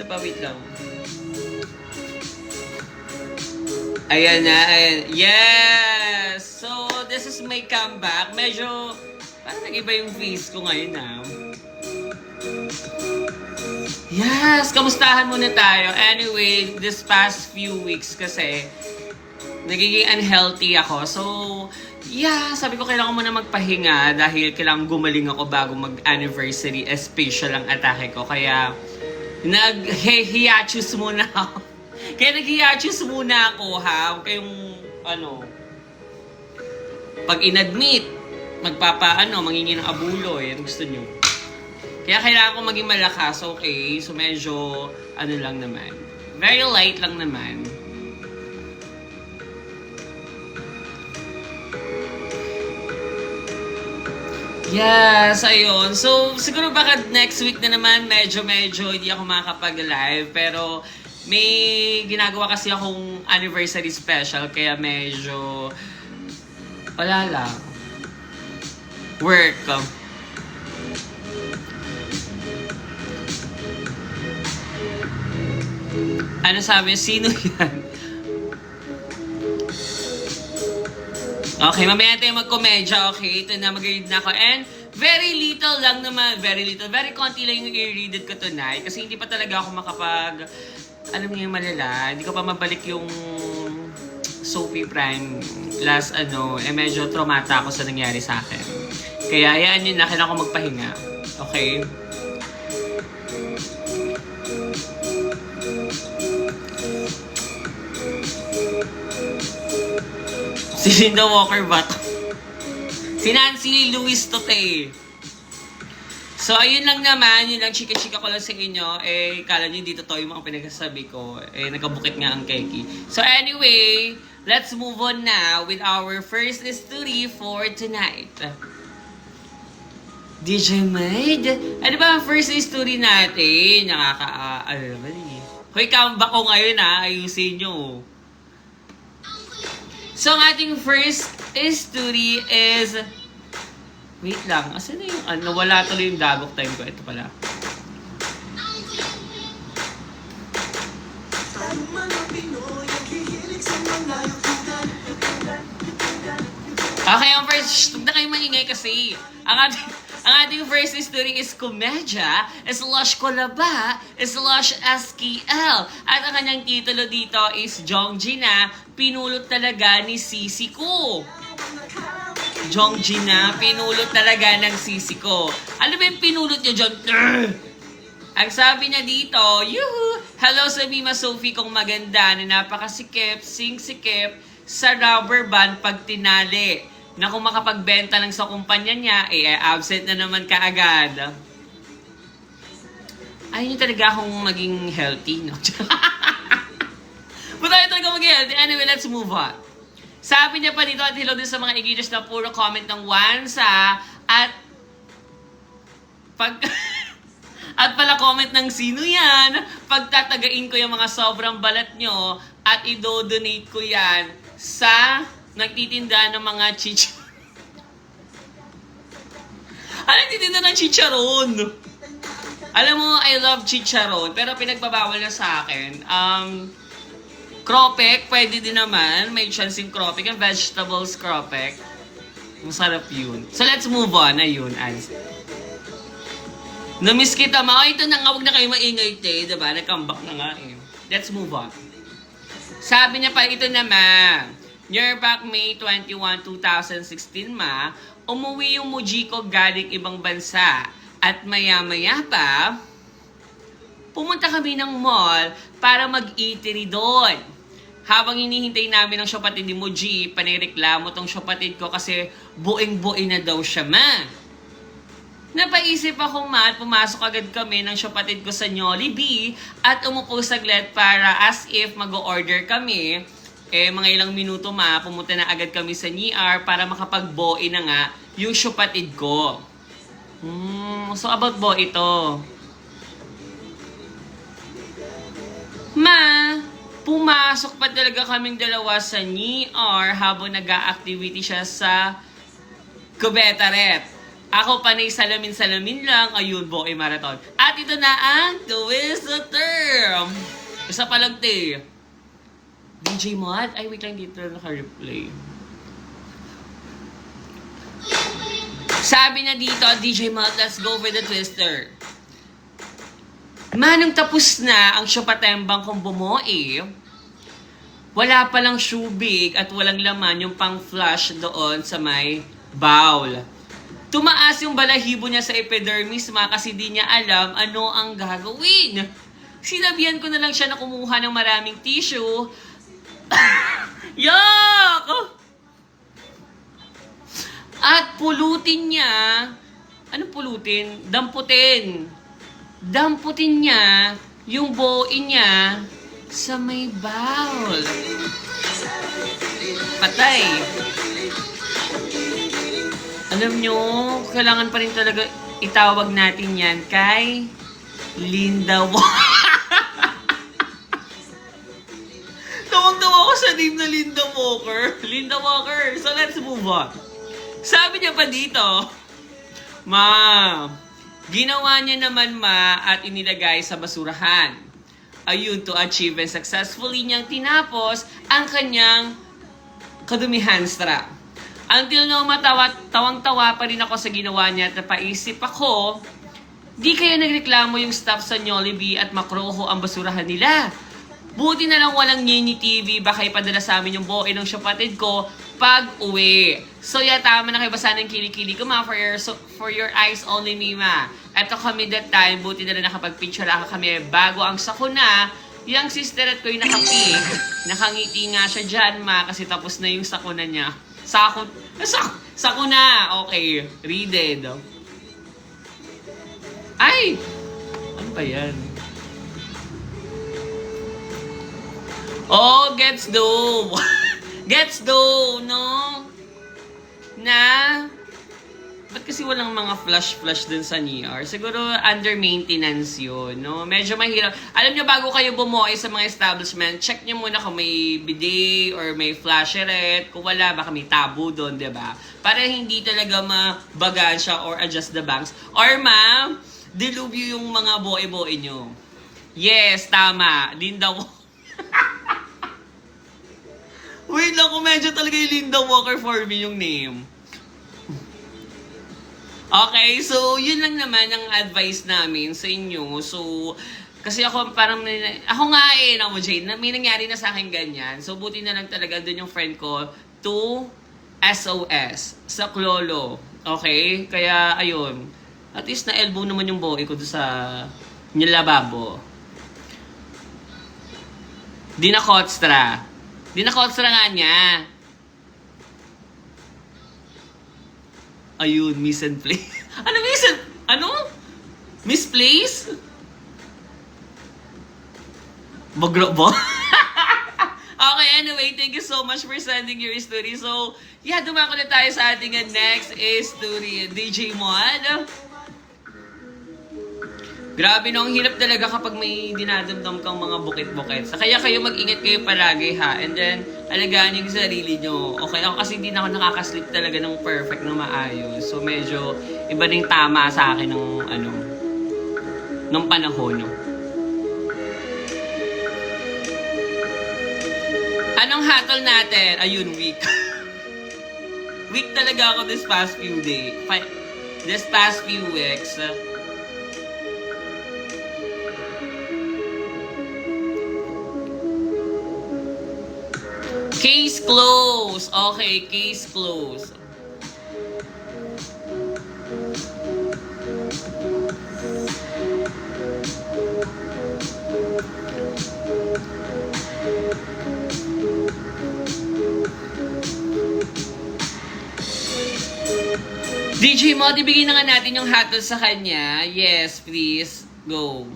isa pa, wait lang. Ayan na, ayan. Yes! So, this is my comeback. Medyo, parang nag-iba yung face ko ngayon na. Yes! Kamustahan muna tayo. Anyway, this past few weeks kasi, nagiging unhealthy ako. So, yeah, sabi ko kailangan ko muna magpahinga dahil kailangan gumaling ako bago mag-anniversary. Special ang atake ko. Kaya, nag-hiatus muna ako. Kaya nag-hiatus muna ako, ha? Huwag kayong, pag in-admit, mangingi ng abuloy. Ano gusto nyo? Kaya kailangan ko maging malakas, okay? So, medyo, lang naman. Very light lang naman. Yes, ayun. So, siguro baka next week na naman, medyo hindi ako makakapag-live. Pero, may ginagawa kasi akong anniversary special, kaya medyo, wala lang. Work. Ano sabi? Sino yan? Okay, mamaya tayo magkomedya, okay? Ito na, mag-read na ako. And very little lang naman, very konti lang yung i-read ko tonight. Kasi hindi pa talaga ako alam niyo yung malala, hindi ko pa mabalik yung Sophie Prime last medyo traumata ako sa nangyari sa akin. Kaya hayaan yun na, kailangan ko magpahinga. Okay? Si Linda Walker ba to? Si Nancy Luis Tote. So, ayun lang naman. Yun lang, chika-chika ko lang sa inyo. Kala nyo dito to yung mga pinagsasabi ko. Nagkabukit nga ang keki. So, anyway, let's move on now with our first story for tonight. DJ Maid, ano ba ang first story natin? Hoy, comeback ko ngayon ayusin nyo. So, ang ating first story is... Wait lang, asan na yung nawala tuloy yung dagok time ko. Ito pala. Okay, ang first... Huwag na kayo maingay kasi. Ang ating first story is komedya, / kolaba, / SKL. At ang kanyang titulo dito is Jongji na pinulot talaga ni sisi ko. Jongji na pinulot talaga ng sisi ko. Ano ba yung pinulot niya dyan? Ang sabi niya dito, yuhu! Hello sa Mima Sophie kong maganda na napakasikip, sing-sikip sa rubber band pag tinali. Na kung makapagbenta ng sa kumpanya niya, absent na naman kaagad. Ayaw niyo talaga akong maging healthy, no? But ayaw talaga maging healthy. Anyway, let's move on. Sabi niya pa dito at hello din sa mga igiders na puro comment ng wansa at at pala comment ng sino yan. Pagtatagain ko yung mga sobrang balat nyo at i-donate ko yan sa nagtitinda ng mga nagtitinda ng chicharon. Alam mo, I love chicharon, pero pinagbabawal na sa akin. Kropek, pwede din naman. May chance yung kropek, yung vegetables kropek. Masarap yun. So let's move on. Ayun, answer. Namiss kita, ito na nga, huwag na kayo maingay, diba? Nag-comeback na nga eh. Let's move on. Sabi niya pa, ito naman. Year back May 21, 2016 umuwi yung Mujiko galing ibang bansa. At maya-maya pa, pumunta kami ng mall para mag-eatery doon. Habang hinihintay namin ang syopatid ni Muji, panireklamo tong syopatid ko kasi buing-buing na daw siya, Napaisip ako at pumasok agad kami ng syopatid ko sa Jollibee at umupo saglit para as if mag-order kami. Mga ilang minuto pumunta na agad kami sa NIR para makapag-boe na nga yung syopatid ko. So about boe ito. Pumasok pa talaga kaming dalawa sa NIR habang nag-a-activity siya sa Cubetaret. Ako panay salamin-salamin lang, ayun, boe marathon. At At ito na ang twist the term. Isa pa lang, te. DJ Mod? Ay, wait lang, dito naka-replay. Sabi na dito, DJ Mod, let's go for the twister. Manong tapos na ang syupatembang kong bumoe. Wala palang shubig at walang laman yung pang-flush doon sa may bowl. Tumaas yung balahibo niya sa epidermis kasi di niya alam ano ang gagawin. Sinabihan ko na lang siya na kumuha ng maraming tissue. Yuck! At pulutin niya. Ano pulutin? Damputin. Damputin niya yung buoy niya sa may bowl. Patay. Alam nyo, kailangan pa rin talaga itawag natin yan kay Linda Walker. Tawag-tawa ko sa name na Linda Walker. Linda Walker. So let's move on. Sabi niya pa dito, Ma'am, ginawa niya naman at inilagay sa basurahan. Ayun, to achieve and successfully niyang tinapos ang kanyang kadumihan strap. Until now, tawang-tawa pa rin ako sa ginawa niya at napaisip ako, di kaya nagreklamo yung staff sa Jollibee at Makroho ang basurahan nila. Buti na lang walang Nini TV, baka ipadala sa amin yung buoy ng syupatid ko pag uwi. So yeah, tama na kayo basa ng kilikili ko ma, for your eyes only, Mima. Eto kami that time, buti na lang nakapag-picture lang kami bago ang sakuna. Yung sister at ko yung nakangiti nga siya dyan, ma, kasi tapos na yung sakuna niya. Sakuna! Okay, read it. Ay! Ano ba yan? Oh, gets do. Gets do, no? Na, ba't kasi walang mga flush dun sa NER? Siguro under maintenance yun, no? Medyo mahirap. Alam nyo, bago kayo bumuoy sa mga establishment, check nyo muna kung may bidet or may flasheret. Kung wala, baka may tabo dun, diba? Para hindi talaga mabagan siya or adjust the banks. Or ma'am, dilubyo yung mga buoy-buoy nyo. Yes, tama. Linda Walker. Wait lang, kung medyo talaga yung Linda Walker for me yung name. Okay, so yun lang naman ang advice namin sa inyo. So, kasi ako parang, ako nga mo Jade, may nangyari na sa akin ganyan. So, buti na lang talaga dun yung friend ko to SOS sa Klolo. Okay? Kaya, ayun. At least na-elbow naman yung buoy ko doon sa nilababo. Di na kotstra nga niya. Ayun, miss and play. Ano? Misplace? Bagro ba? Okay, anyway, thank you so much for sending your story. So, yeah, dumako na tayo sa ating next story. DJ Mod. Grabe no, ang hirap talaga kapag may dinadamdam kang mga bukit-bukit. Kaya kayo mag-ingat kayo palagi ha. And then, alagaan yung sarili nyo. Okay, ako kasi hindi na ako nakakasleep talaga ng perfect na maayos. So, medyo iba rin tama sa akin ng panahon. No? Anong hatol natin? Ayun, week. Week talaga ako this past few weeks. Case closed. Okay, case closed. DJ Mod, ibigay na nga natin yung hatol sa kanya. Yes, please. Go.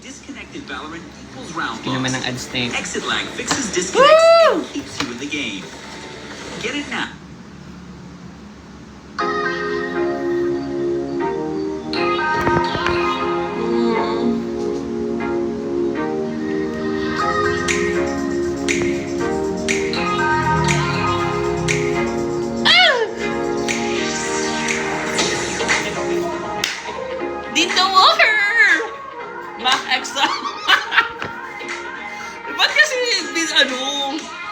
Disconnected Valorant equals round Hindi naman ng loss. ads na yun. Exit lag fixes disconnects and keeps you in the game. Get it now. Linda Walker! Mac extra. Ba't kasi,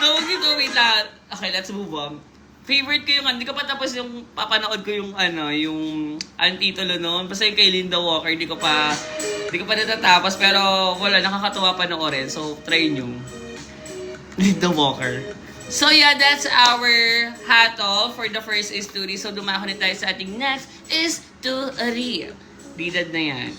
tawag dito, wait lang. Okay, let's move on. Favorite ko yung, hindi ko pa tapos yung, papanood ko yung, yung titulo noon. Basta yung kay Linda Walker, hindi ko pa natatapos. Pero, wala, nakakatuwa panoorin. So, try nyo. Linda Walker. So, yeah, that's our hatol for the first story. So, dumako na tayo sa ating next story. Bidad na yan.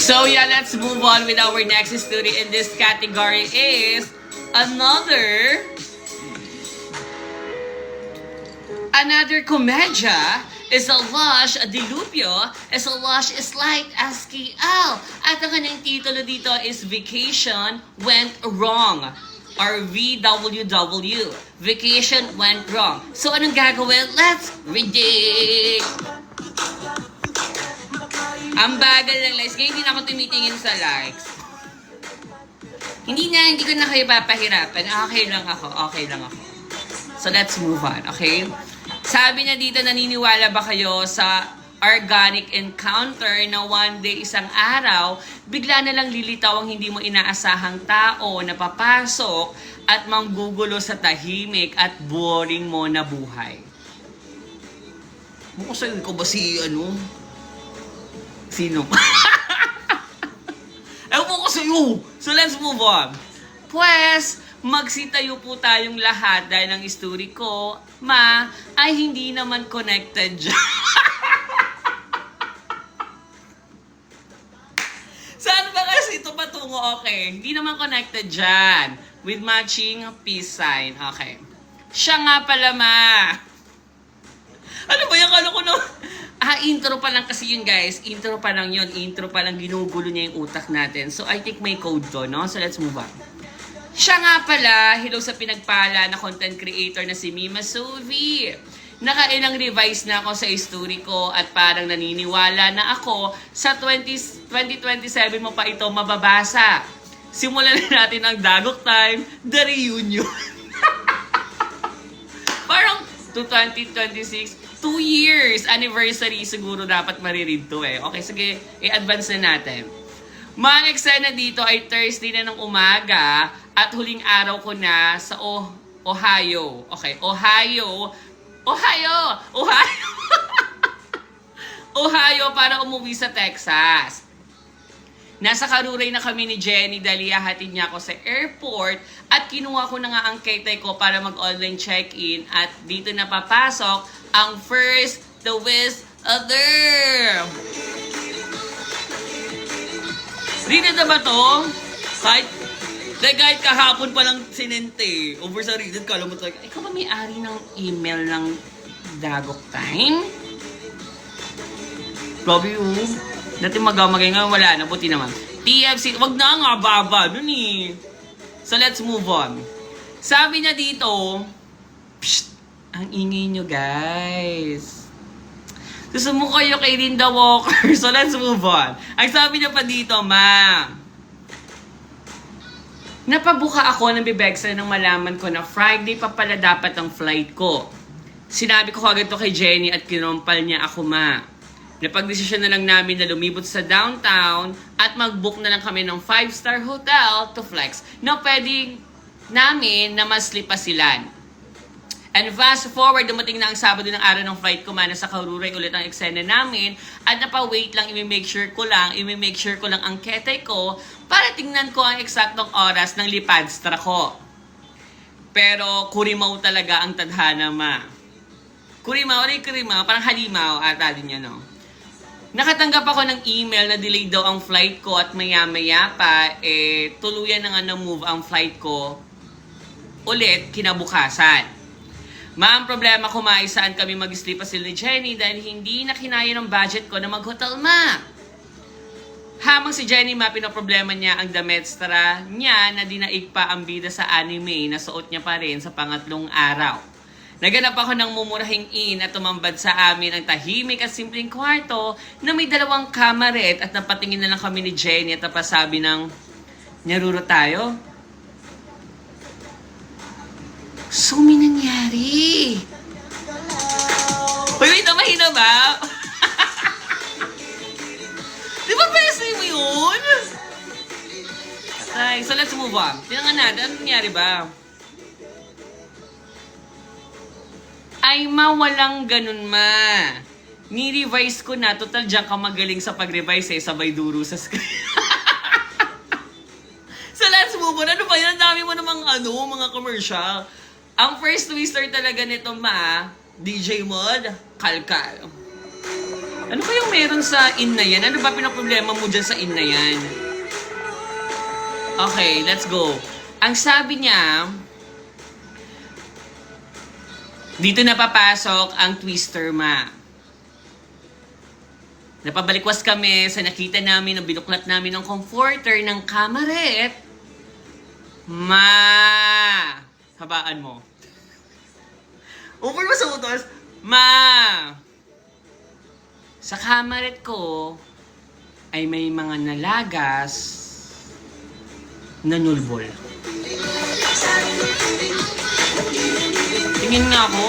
So yeah, let's move on with our next story in this category is another komedya is a lush, a dilupyo, is a lush slight SKL. At ang kanyang titulo dito is Vacation Went Wrong. Or VWW. Vacation Went Wrong. So anong gagawin? Let's read it! Ang bagal ng likes. Ngayon hindi na ako tumitingin sa likes. Hindi ko na kayo papahirapan. Okay lang ako. So let's move on, okay? Sabi niya dito, naniniwala ba kayo sa organic encounter na one day, isang araw, bigla na lang lilitaw ang hindi mo inaasahang tao na papasok at manggugulo sa tahimik at boring mo na buhay? Mukusayin ko ba si Sino? Ewan ko sa'yo! So let's move on. Pues, magsitayo po tayong lahat dahil ang story ko, ay hindi naman connected dyan. Saan ba kasi ito patungo? Okay, hindi naman connected dyan. With matching peace sign. Okay. Siya nga pala, Ano ba yung kala ko no? Intro pa lang kasi yun, guys. Intro pa lang yun. Intro pa lang, ginugulo niya yung utak natin. So, I think may code to, no? So, let's move on. Siya nga pala, hello sa pinagpala na content creator na si Mima Sophie. Nakailang revise na ako sa story ko at parang naniniwala na ako sa 2027 mo pa ito mababasa. Simulan na natin ang Dagok Time, The Reunion. Parang to 2026, 2 years anniversary siguro dapat mariread to eh. Okay, sige, i-advance na natin. Mga eksena dito ay Thursday na ng umaga at huling araw ko na sa Ohio. Okay, Ohio. Ohio para umuwi sa Texas. Nasa Karuray na kami ni Jenny dahil hatid niya ako sa airport at kinuha ko na nga ang ketay ko para mag-online check-in at dito na papasok ang first the with other. Read na ba to? Kahit kahapon pa lang sinente. Over sa read it, kala mo talaga, ikaw ba may-ari ng email ng Dagok Time? Grabe yun. Dati magamagay nga, wala na, buti naman. TFC, wag na nga, baba, dun eh. So let's move on. Sabi niya dito, psst, ang ingay nyo guys. Susumo kayo kay Linda Walker. So let's move on. Ang sabi niya pa dito, napabuka ako ng bibegsa nang malaman ko na Friday pa pala dapat ang flight ko. Sinabi ko agad to kay Jenny at kinompal niya ako, Napagdesisyon na lang namin na lumibot sa downtown at mag-book na lang kami ng 5-star hotel to flex na pwedeng namin na maslipa-silan. And fast forward, dumating na ang Sabado ng araw ng flight ko, nasa Karuray ulit ang eksena namin at napawait lang, i-make sure ko lang ang ketay ko para tingnan ko ang eksaktong oras ng lipadstra ko. Pero kurimaw talaga ang tadhana, Kurimaw, parang halimaw ata din yun, no? Nakatanggap ako ng email na delayed daw ang flight ko at maya-maya pa, tuluyan na nga na-move ang flight ko ulit kinabukasan. Ma'am, problema ko saan kami mag-sleep-asil ni Jenny dahil hindi na kinaya ng budget ko na mag-hotel, Hamang si Jenny, pinoproblema niya ang dametstra niya na dinaig pa ang bida sa anime na suot niya pa rin sa pangatlong araw. Naganap ako ng mumurahing inn at tumambad sa amin ang tahimik at simpleng kwarto na may 2 kamaret at napatingin na lang kami ni Jenny at napasabi ng, "Nyaruro tayo?" So, may nangyari. Uy, wait, mahina ba? Di ba best mo yun? Ay, so let's move on. Tingnan natin, ano nangyari ba? Ay, walang ganun ma. Ni-revise ko na. Total, diyan ka magaling sa pag-revise sabay duro sa screen. So let's move on. Ano ba yan? Ang dami mo namang mga commercial. Ang first twister talaga nito DJ Mod, kalkal. Ano kayong meron sa in na yan? Ano ba pinaproblema mo dyan sa in na yan? Okay, let's go. Ang sabi niya, dito na papasok ang twister Napabalikwas kami sa nakita namin na binuklat namin ng comforter ng kamaret. Habaan mo. Open mo sa utos. Sa kamaret ko ay may mga nalagas na nulbol. Tingin nga ako.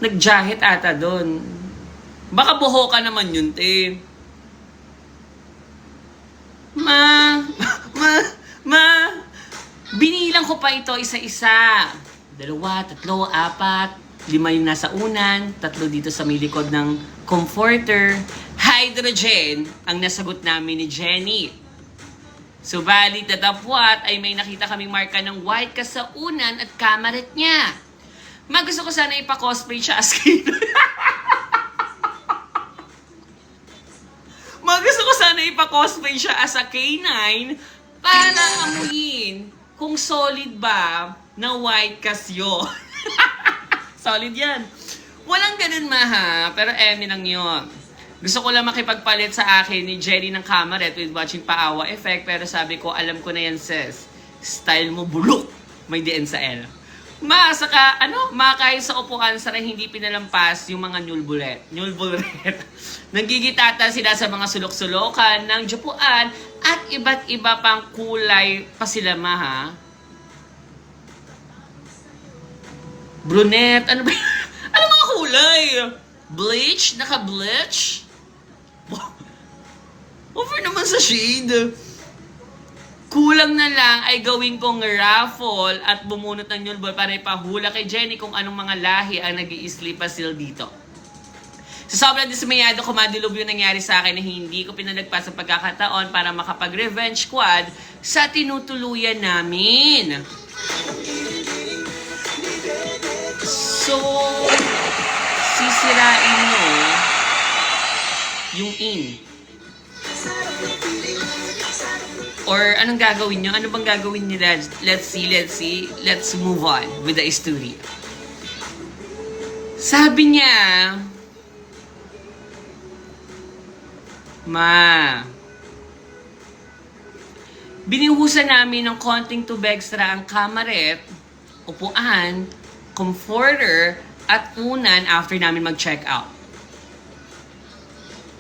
Nagjahit ata doon. Baka buho ka naman yun, te. Binilang ko pa ito isa-isa. 2, 3, 4, 5 yung nasa unan, 3 dito sa may likod ng comforter. Hydrogen ang nasagot namin ni Jenny. Subalit datapwat ay may nakita kaming marka ng white ka sa unan at kamaret niya. Gusto ko sana ipa-cosplay siya as K9. Gusto ko sana ipa-cosplay siya as a K9 para amuyin kung solid ba na white kasyo. Solid yan. Walang ganun pero lang yun. Gusto ko lang makipagpalit sa akin ni Jenny ng kamaret with watching paawa effect, pero sabi ko, alam ko na yan sis. Style mo bulok. May DN sa L. Makahit sa upuan sa hindi pinalampas yung mga nyulbulet. Nagigitata sila sa mga sulok-sulokan ng jupuan at iba't iba pang kulay pa sila Brunette, ano ba? Ano mga kulay? Bleach? Naka-bleach? Over naman sa shade. Kulang na lang ay gawin kong raffle at bumunot ng nyulbol para ipahula kay Jenny kung anong mga lahi ang nag-i-sleep seal dito. Sa sobrang dismayado ko, madilog yung nangyari sa akin na hindi ko pinalagpas ang pagkakataon para makapag-revenge squad sa tinutuluyan namin. So, sisirain mo yung in. Or anong gagawin nyo? Ano bang gagawin nyo? Let's see. Let's move on with the story. Sabi niya, binihusan namin ng konting tubig extra ang kamaret, upuan, comforter, at unan after namin mag-check out.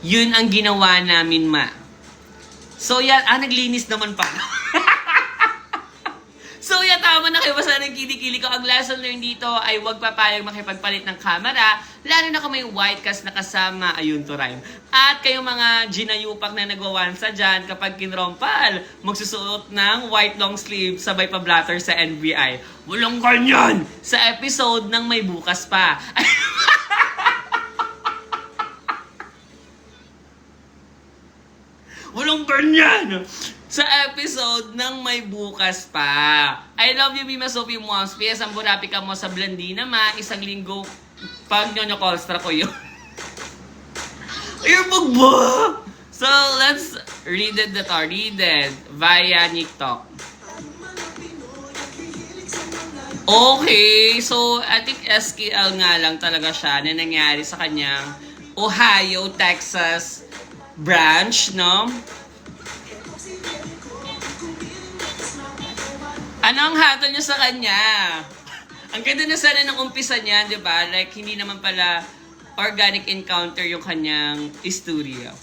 Yun ang ginawa namin, So yan, naglinis naman pa. So yan, tama na kayo. Basta nagkili-kili ko. Ang lesson learned dito ay huwag papayag makipagpalit ng camera, lalo na kung may white cast na kasama. Ayun to rhyme. At kayong mga ginayupak na nagwawansa dyan, kapag kinrompal, magsusuot ng white long sleeve sabay pa blatter sa NBI. Walang ganyan! Sa episode ng May Bukas Pa. Walang ganyan! Sa episode ng May Bukas Pa. I love you, Mima Sophie Moms. PS, ang burapi ka mo sa Blandina, isang linggo pag nyo-colstra ko yun. Earbog ba? So, let's read it via TikTok. Okay, so I think SKL nga lang talaga siya na nangyari sa kanyang Ohio, Texas branch, no? Ano ang hatol niyo sa kanya? Ang ganda na sana ng umpisa niya, di ba? Like, hindi naman pala organic encounter yung kanyang studio.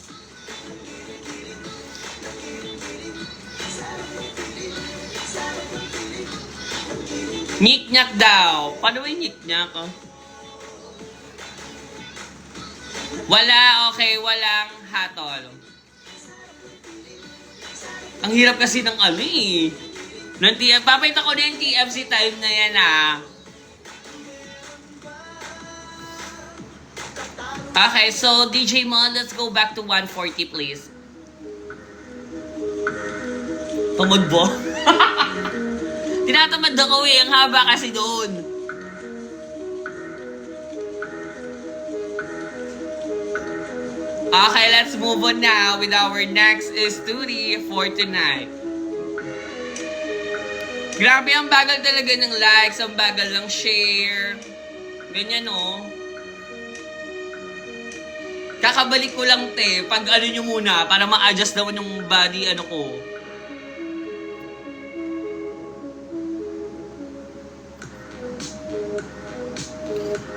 Nyik-nyak daw. Paano ba yung nyik-nyak? Oh? Wala, okay. Walang hatol. Ang hirap kasi ng ano eh. Papayta ko na yung TFC time na yan ah. Okay, so DJ Mon, let's go back to 140 please. Tamad ba? Tinatamad ako eh. Ang haba kasi doon. Okay, let's move on now with our next story for tonight. Grabe, ang bagal talaga ng likes, ang bagal ng share. Ganyan, oh. Kakabalik ko lang, te. Pag ano nyo muna, para ma-adjust naman yung body, ano ko.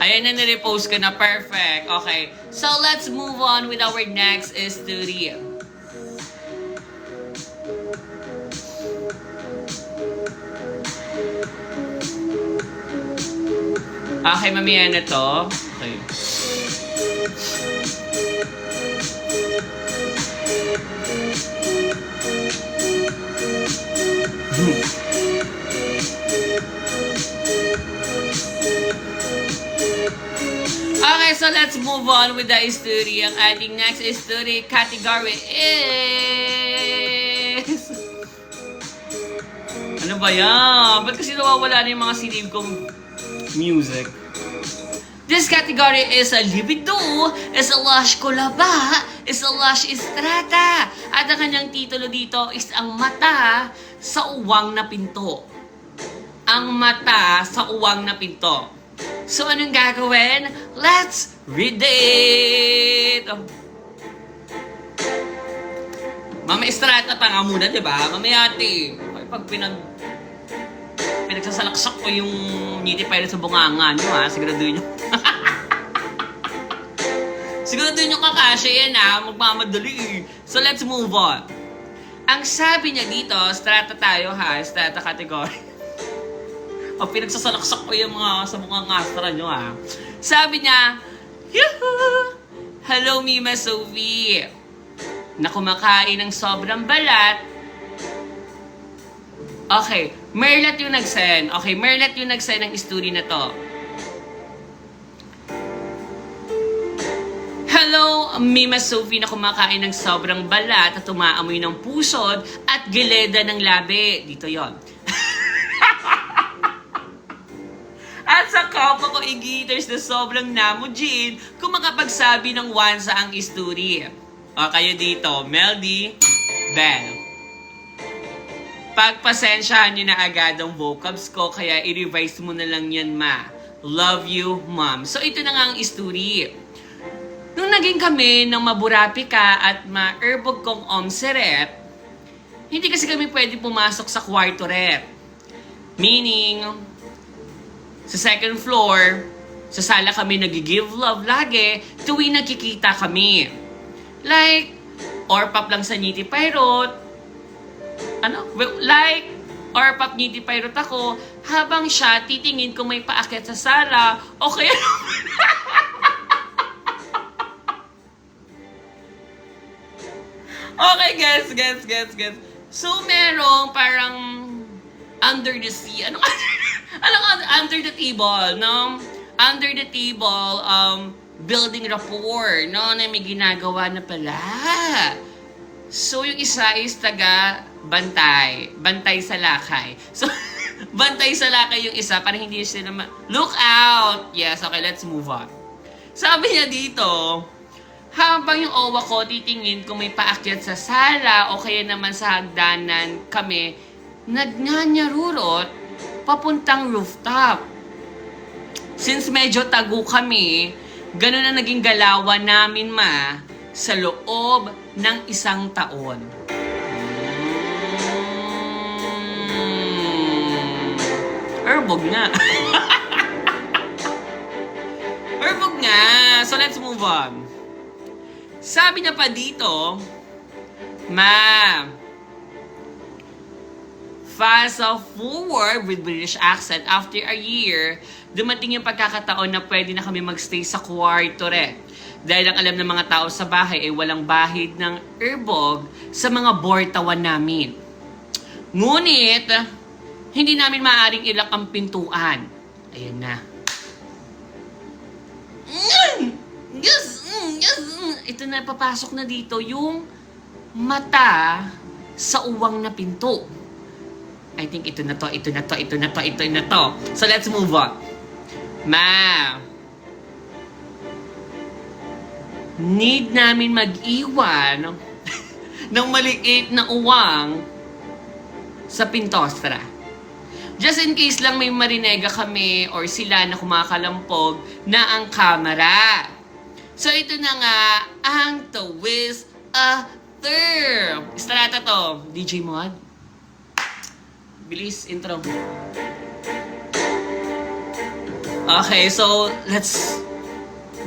Ayan na, nirepost ka na. Perfect. Okay. So, let's move on with our next story. Okay, mamaya na to. Okay. Okay, so let's move on with the story. Ang ating next story category is... Ano ba yan? Ba't kasi nawawala na yung mga sinave kong music? This category is a libido, is a lush kulaba, is a lush estrata. At ang kanyang titulo dito is ang mata sa uwang na pinto. Ang mata sa uwang na pinto. So, anong gagawin? Let's read it! Mama estrata pa nga muna, di ba? Mamaya ate. Pag pinagsasalaksak ko yung niti pilot sa bunganga nyo, ha? Siguraduhin nyo. Siguraduhin nyo kakasya yan, ha? Magmamadali, eh. So, let's move on. Ang sabi niya dito, strata tayo, ha? Strata category. O, pinagsasalaksak ko yung mga sa bunganga astra nyo, ha? Sabi niya, Yuhuu! Hello, Mima Sophie! Na kumakain ng sobrang balat. Okay, Merlet yung nag-send. Okay, Merlet yung nag-send ng story na to. Hello, Mima Sophie na kumakain ng sobrang balat at umaamoy ng pusod at gileda ng labi. Dito yon. At sa kapwa ko igiters na sobrang namujin kung makapagsabi ng once ang story. O kayo dito, Meldy, Bell. Pagpasensyahan nyo na agad ang vocabs ko, kaya i-revise mo na lang yan, ma. Love you, mom. So, ito na nga ang story. Nung naging kami ng maburapi ka at ma-erbog kong omseret, hindi kasi kami pwede pumasok sa kwarto ret. Meaning, sa second floor, sa sala kami nag-give love lagi tuwing nagkikita kami. Like, orpap lang sa Niti Pirate, orpap Niti Pirate ako, habang siya titingin kung may paakyat sa sala, o kaya okay, gets. So, merong parang under the sea, under the table, no? Under the table, building rapport, no? Na may ginagawa na pala. So, yung isa is bantay sa lakay. So, bantay sa lakay yung isa para hindi sila look out! Yes, okay, let's move on. Sabi niya dito, habang yung owa ko titingin kung may paakyat sa sala o kaya naman sa hagdanan kami, nagnanyarurot papuntang rooftop. Since medyo tago kami, ganun na naging galawan namin, ma, sa loob ng 1 taon. Erbog nga. Erbog nga. So, let's move on. Sabi niya pa dito, ma, fast forward with British accent, after a year, dumating yung pagkakataon na pwede na kami magstay sa kwarto re. Dahil ang alam ng mga tao sa bahay ay walang bahid ng erbog sa mga bortawan namin. Ngunit, hindi namin maaaring ilak ang pintuan. Ayan na. Yes! Ito na, papasok na dito yung mata sa uwang na pinto. I think ito na to. So let's move on. Ma, need namin mag-iwan ng maliit na uwang sa pintostra. Just in case lang may marinega kami or sila na kumakalampog na ang kamera. So ito na nga ang twist a third. Estrata to. DJ Mod. Bilis, intro. Okay, so let's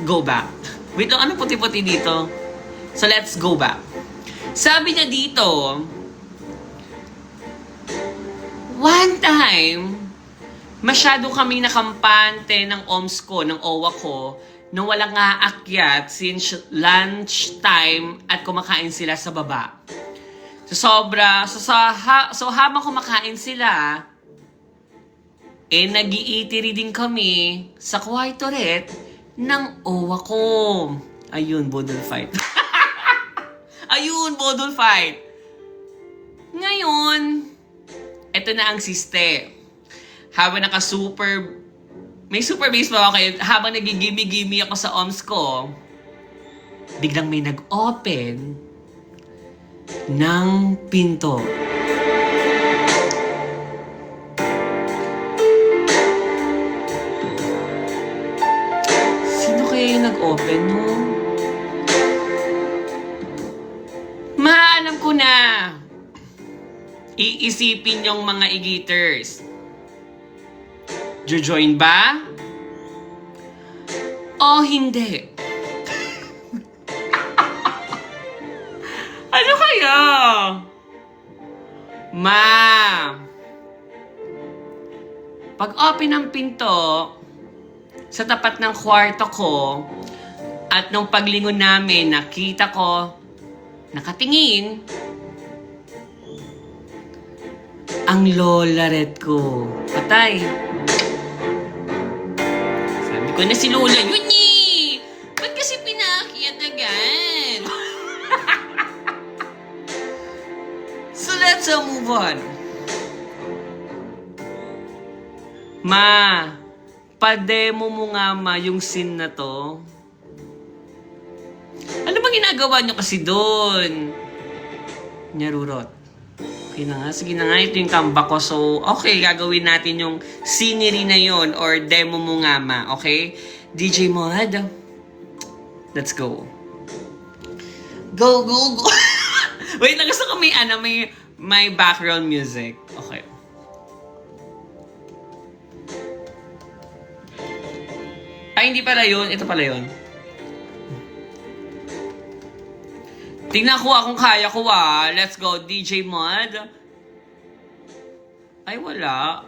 go back. Wait lang, ano puti-puti dito? So let's go back. Sabi niya dito, one time, masyado kaming nakampante ng OMS ko, ng OWA ko, nung walang aakyat since lunch time at kumakain sila sa baba. So habang kumakain sila, nag-iitiri din kami sa kwartoret ng OWA ko. Ayun, bodol fight. Ayun, bodol fight. Ngayon, ito na ang siste. Habang may super bass pa ako kayo, habang nagigimi-gimi ako sa OMS ko, biglang may nag-open ng pinto. Sino kaya yung nag-open, no? Maalam ko na. Iisipin yung mga igiters. Jojoin ba? O hindi? Ano kaya? Ma, pag open ng pinto sa tapat ng kwarto ko at nung paglingon namin nakita ko nakatingin ang lola red ko. Patay. Sabi ko na si Lola, yun eh! Ba't kasi pinaakyat agad? So let's move on. Ma, pa-demo mo nga ma yung scene na to. Ano bang ginagawa nyo kasi doon? Nyarurot. Okay na nga, sige na nga, ito yung comeback ko. So, okay, gagawin natin yung scenery na yon or demo mo nga ma, okay? DJ Mod, let's go. Go, go, go. Wait lang, gusto ko may background music. Okay. Ay, hindi pala yun. Ito pala yun. Tingnan ko kung kaya ko Let's go, DJ Mod. Ay, wala.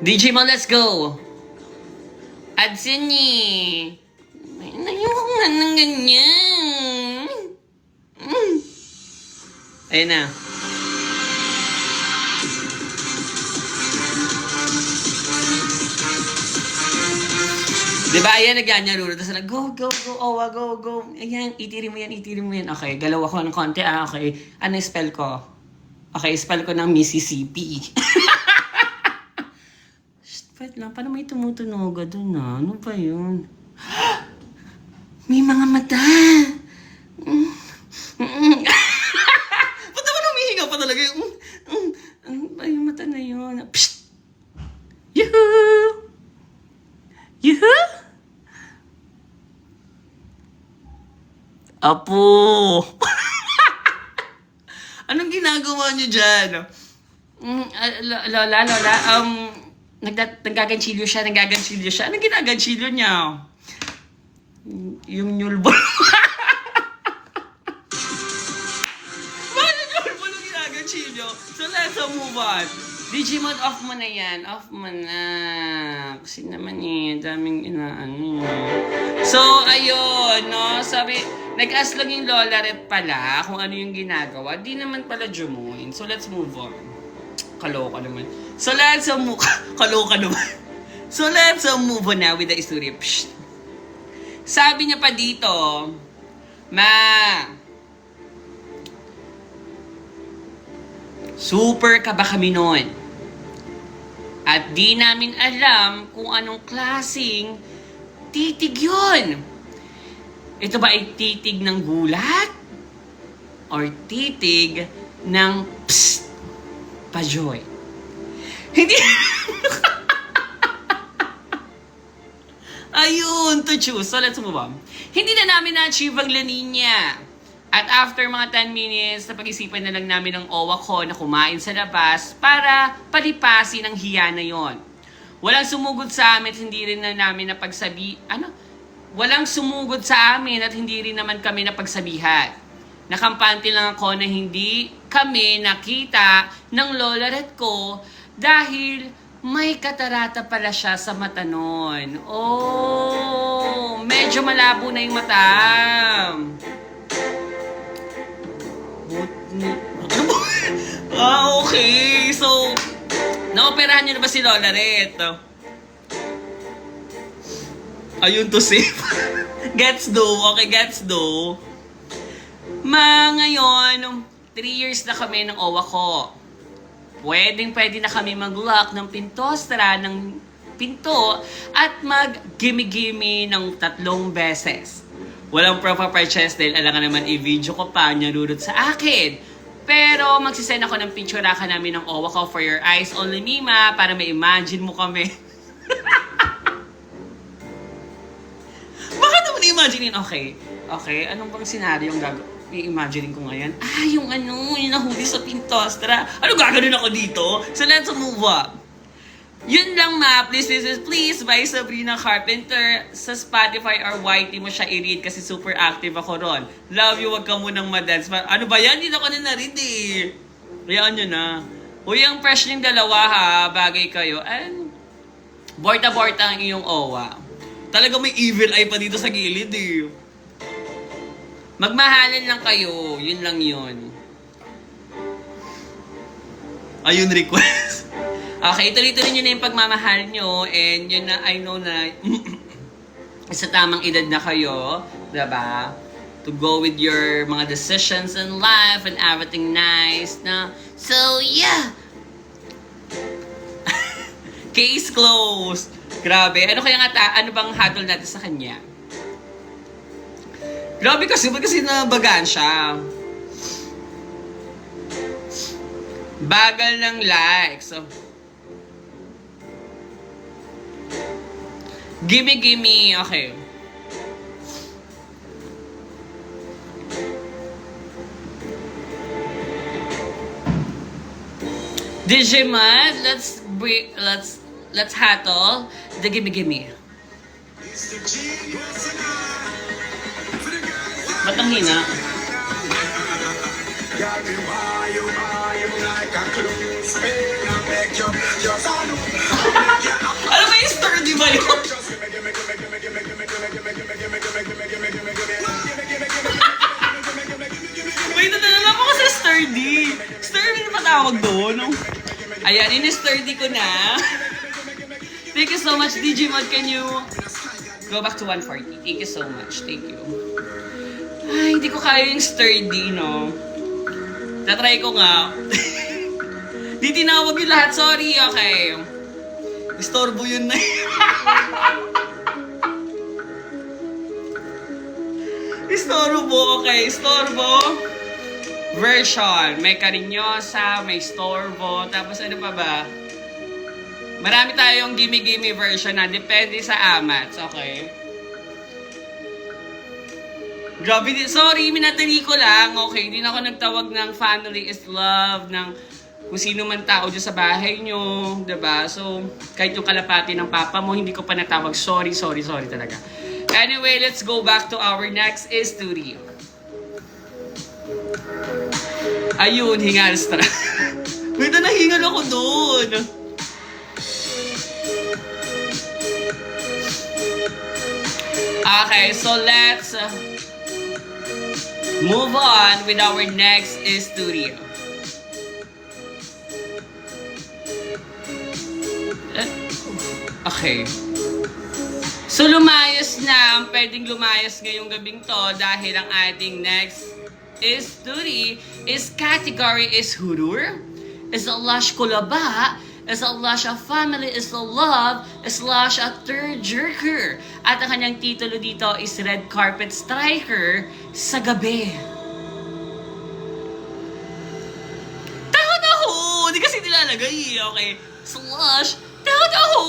DJ Mod, let's go. Adsini. May nayungan ng ganyan. Ayun na. Diba, ayan, nagyanyaruro. Tapos na, go, go, go, Owa, go, go. Ayan, itiri mo yan. Okay, galaw ako ng konti. Okay. Ano yung spell ko? Okay, spell ko ng Mississippi. Shit, wait lang. Paano may tumutunog doon Ano ba yun? May mga mata. Ba't naman humihinga pa talaga yung... Ano ba yung mata na yun? Psst! Yuhuu! Yuhuu! Apo! Anong ginagawa niyo dyan? Lola, nagaganchilyo siya. Anong ginaganchilyo niya? Yung nyulbo. Bakit yung nyulbo nung ginaganchilyo? So let's move on. Digimon, off mo na yan. Off mo na. Kasi naman daming inaano. So, ayun, no? Sabi, nag-ask lang yung Lola Red pala kung ano yung ginagawa. Di naman pala Jumoin. So, let's move on. Kaloka naman. So, let's move... Kaloka naman. So, let's move on now with the story. Psst. Sabi niya pa dito, super kaba kami noon. At di namin alam kung anong klaseng titig yun. Ito ba ay titig ng gulat? Or titig ng psst, pa-joy? Hindi. Ayun, to choose. So let's move on. Hindi na namin na-achieve ang La Nina. At after mga 10 minutes, napag-isipan na lang namin ng OWA ko na kumain sa labas para palipasin ang hiya na yon. Walang sumugod sa amin at hindi rin na namin Walang sumugod sa amin at hindi rin naman kami napagsabihan. Nakampante lang ako na hindi kami nakita ng Lola Red ko dahil may katarata pala siya sa mata nun. Oh, medyo malabo na yung mata. Okay. So, naoperahan niyo na ba si Lola Red? Ayun to safe. Gets do. Okay, gets do. Ngayon, 3 years na kami ng OWA ko. Pwede na kami mag-lock ng pintostra ng pinto at mag-gimme-gimme ng 3 beses. Walang purchase dahil alam ka naman i-video ko pa nalulot sa akin. Pero magsisend ako ng picture-raka namin ng OWA ko for your eyes only, Mima, para ma-imagine mo kami. Bakit naman i-imaginein? Okay, anong bang senaryong i-imaginein ko ngayon? Yung nahuli sa pintostra. Ano gagawin ako dito? So let's move on. Yun lang ma, please by Sabrina Carpenter sa Spotify or YT mo siya i-read kasi super active ako ron. Love you, wag ka munang madance. Ano ba yan? Hindi na ko na na-read eh. Hayaan nyo na. Uy, ang fresh yung dalawa ha, bagay kayo. And, borta-borta ang iyong OWA. Talaga may evil eye pa dito sa gilid eh. Magmahalan lang kayo, yun lang yun. Ayun request. Okay, tuloy-tuloy nyo na yung pagmamahal nyo and yun na, I know na sa tamang edad na kayo, diba? To go with your mga decisions in life and everything nice na. So, yeah! Case closed! Grabe, ano bang hatol natin sa kanya? Grabe kasi nabagaan siya. Bagal ng likes. So, gimme. Okay. Digimon, let's hattle the gimme. Ba't ang hina? Ano ba yung sturdy ba yun? Wait, natanong ako sa sturdy. Sturdy na patawag doon. Ayan, in-sturdy ko na. Thank you so much, Digimon. Can you go back to 140? Thank you so much. Thank you. Ay, hindi ko kaya yung sturdy, no? Tatry ko nga. Di tinawag yung lahat. Sorry, okay. Istorbo yun na. Istorbo, okay. Istorbo. Version. May karinyosa, may istorbo. Tapos ano pa ba? Marami tayong gimme version na depende sa amats, okay? Grabe, sorry, minatali ko lang. Okay, hindi na ako nagtawag ng family is love, ng kung sino man tao dyan sa bahay nyo, diba? So, kahit yung kalapati ng papa mo, hindi ko pa natawag. Sorry talaga. Anyway, let's go back to our next story. Ayun, hingal stra. Wait na, nahingal ako doon. Okay, so let's move on with our next story. Okay. So, lumayas na ang pwedeng lumayas ngayong gabing to dahil ang ating next story is category is horror, is a lush kulaba, is a lush a family, is a love, is lush a third jerker. At ang kanyang titulo dito is Red Carpet Striker sa gabi. Takot ako! Hindi kasi nilalagay. Okay. Slush. Takot ako!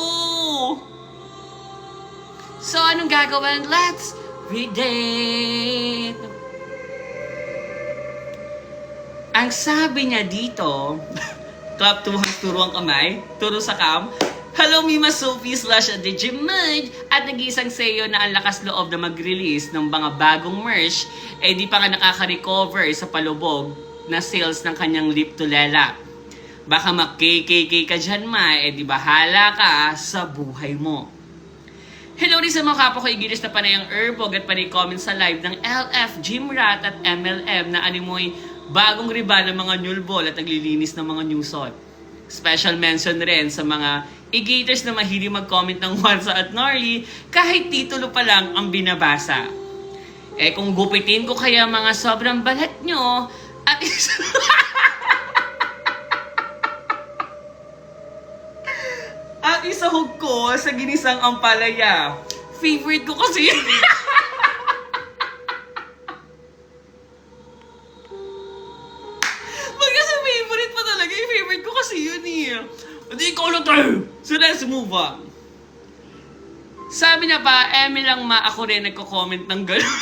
So, anong gagawin? Let's read it! Ang sabi niya dito, clap turo ang kamay, turo sa cam, hello Mima Sophie / Digimon, at nag-iisang sayo na ang lakas loob na mag-release ng mga bagong merch, eh di pa nga nakaka-recover sa palubog na sales ng kanyang lip to lela. Baka mag-KKK ka dyan eh di bahala ka sa buhay mo. Hello rin sa mga kapwa ko igilis na panayang Herbog at panay comment sa live ng LF, Gymrat at MLM na animoy bagong rival ng mga nyulbol at naglilinis ng mga newsot. Special mention rin sa mga igaters na mahilig mag-comment ng Wansa at Gnarly kahit titulo pa lang ang binabasa. Eh kung gupitin ko kaya mga sobrang balat nyo at at isahog ko sa ginisang ampalaya. Favorite ko kasi favorite pa talaga. Yung favorite ko kasi yun eh. Hindi ikaw na tayo. So let's move on. Sabi na pa, lang ako rin nagko-comment ng gano'n.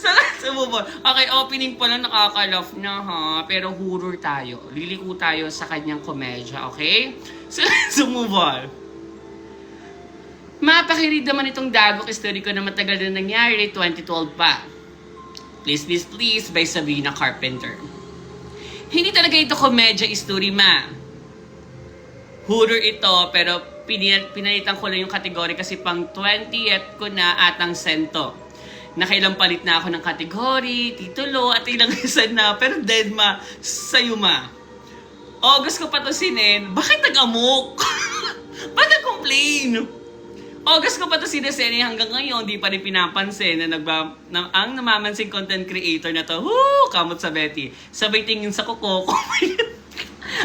So let's move on. Okay, opening pa lang nakaka-laugh na ha. Pero horror tayo. Liliko tayo sa kanyang komedya, okay? So let's move on. Mapakirid naman itong dagok story ko na matagal na nangyari, 2012 pa. Please, Please, Please by Sabrina Carpenter. Hindi talaga ito komedya story, ma. Horror ito, pero pinalitan ko lang yung kategory kasi pang 20th ko na atang sento. Nakailang palit na ako ng kategory, titulo, at ilang reason na. Pero dead, ma. Sa'yo, ma. August ko pa to sinin. Bakit nag-amok? Bakit nag-complain? August ko pa to sinesene hanggang ngayon, di pa rin pinapansin na ang namamansing content creator na to, kamot sa Betty. Sabay tingin sa kuko ko.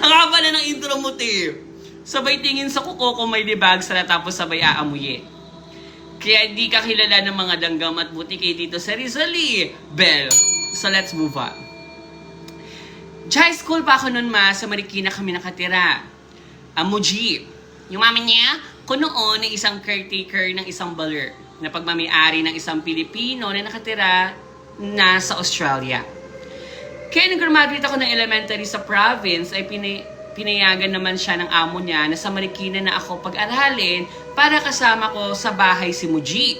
Ang haba na ng intro mo, te. Sabay tingin sa kuko ko may libag sa tapos sabay aamuyin. Kaya di ka kilala ng mga danggam at buti kay dito sa Rizali. Bell. So let's move on. High school pa ako nun, ma. Sa Marikina kami nakatira. Amuji. Yung mama niya, ko noon ay isang caretaker ng isang baler na pagmamay-ari ng isang Pilipino na nakatira na sa Australia. Kaya nag-graduate ako ng elementary sa province ay pinayagan naman siya ng amo niya na sa Marikina na ako pag-aralin para kasama ko sa bahay si Muji.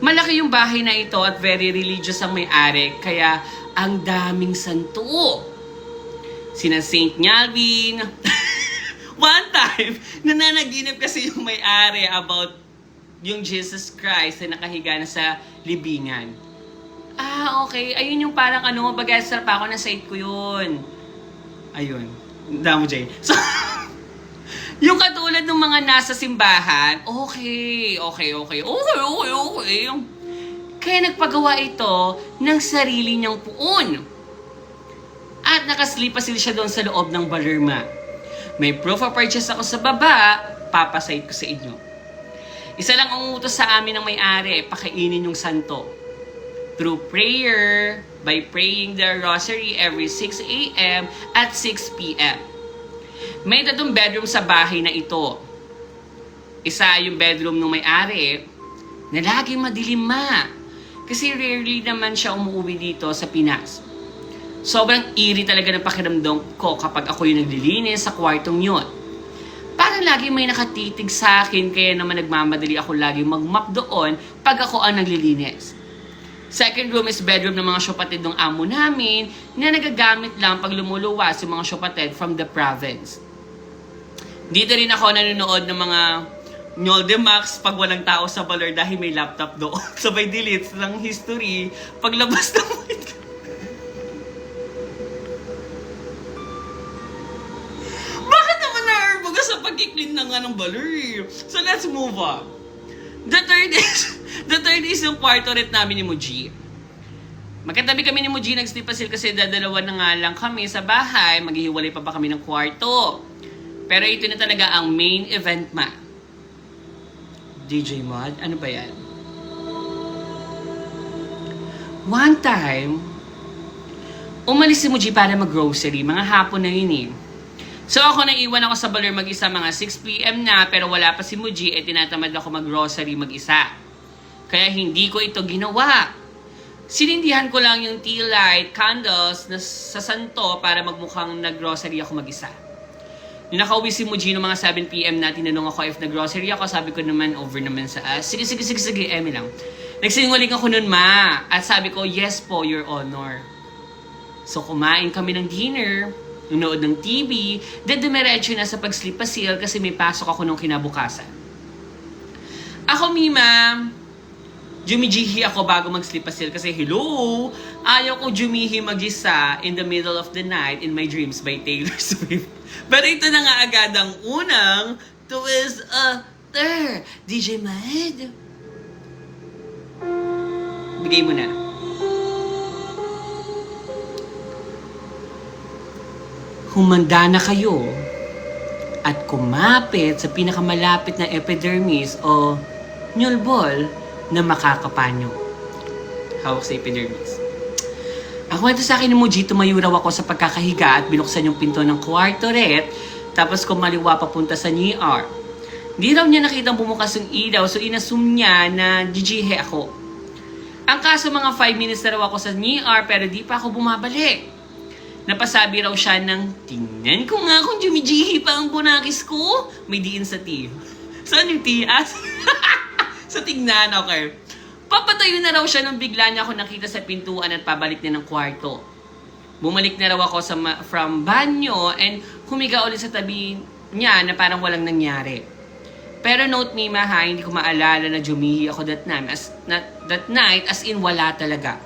Malaki yung bahay na ito at very religious ang may-ari kaya ang daming santo. Sina Saint Nyalvin. One time, nananaginip kasi yung may-ari about yung Jesus Christ na nakahiga na sa libingan. Ah, okay. Ayun yung parang bagasar pa ako na site ko yun. Ayun. Damo, Jay. So, yung katulad ng mga nasa simbahan, okay. Kaya nagpagawa ito ng sarili niyang puon. At nakaslipasil siya doon sa loob ng balerma. May proof of purchase ako sa baba, papasite ko sa inyo. Isa lang ang utos sa amin ng may-ari, pakainin yung santo. Through prayer, by praying the rosary every 6 a.m. at 6 p.m. May 3 bedroom sa bahay na ito. Isa yung bedroom ng may-ari, na laging madilim, ma. Kasi rarely naman siya umuwi dito sa Pinas. Sobrang eerie talaga ng pakiramdam ko kapag ako yung naglilinis sa kwartong yun. Parang lagi may nakatitig sa akin, kaya naman nagmamadali ako lagi mag-mop doon pag ako ang naglilinis. Second room is bedroom ng mga syopatid ng amo namin na nagagamit lang pag lumuluwas yung mga syopatid from the province. Dito rin ako nanonood ng mga Nyolde Max pag walang tao sa baler dahil may laptop doon. Sabay delete ng history paglabas ng Bakit naman na-herbog sa pagkiklin ng anong baler? So let's move on. The third is yung kwarto rin namin ni Muji. Magkatabi kami ni Muji, nag-sleepasil kasi dadalawa na nga lang kami sa bahay, maghihiwalay pa ba kami ng kwarto. Pero ito na talaga ang main event ma. DJ Mod, ano ba yan? One time, umalis si Muji para mag-grocery. Mga hapon na yun eh. So ako naiwan ako sa baler mag-isa mga 6 p.m. na, pero wala pa si Muji, tinatamad ako mag-grocery mag-isa. Kaya hindi ko ito ginawa. Sinindihan ko lang yung tea light candles na sa santo para magmukhang nag-grocery ako mag-isa. Nung nakauwi si Muji noong mga 7 p.m. na, tinanong ako if nag-grocery ako, sabi ko naman, over naman sa sige, Emi lang. Nagsinungaling ako nun, ma. At sabi ko, yes po, your honor. So kumain kami ng dinner, nunood ng TV, then dumiretso na sa pag-sleepasil kasi may pasok ako nung kinabukasan. Ako, Mima, jumijihi ako bago mag-sleepasil kasi hello, ayaw ko jumihi mag-isa in the middle of the night in my dreams by Taylor Swift. Pero ito na nga agad ang unang twist there. DJ Med. Bigay mo na. Humanda na kayo at kumapit sa pinakamalapit na epidermis o nyulbol na makakapanyo. Hawak sa epidermis. Ang kwento sa akin ni Muji, tumayo raw ako sa pagkakahiga at binuksan yung pinto ng kwarto ret, tapos kumaliwa papunta sa NER. Hindi raw niya nakitang bumukas yung ilaw, so inassume niya na jijihe ako. Ang kaso mga 5 minutes na raw ako sa NER pero di pa ako bumabalik. Napasabi raw siya ng, tingnan ko nga kung jumijihi pa ang bunakis ko. May diin sa T. Saan yung T? Sa tingnan, okay. Papatayo na raw siya nung bigla niya ako nakita sa pintuan at pabalik na ng kwarto. Bumalik na raw ako from banyo and humiga ulit sa tabi niya na parang walang nangyari. Pero note me, ha, hindi ko maalala na jumihi ako that night as in wala talaga.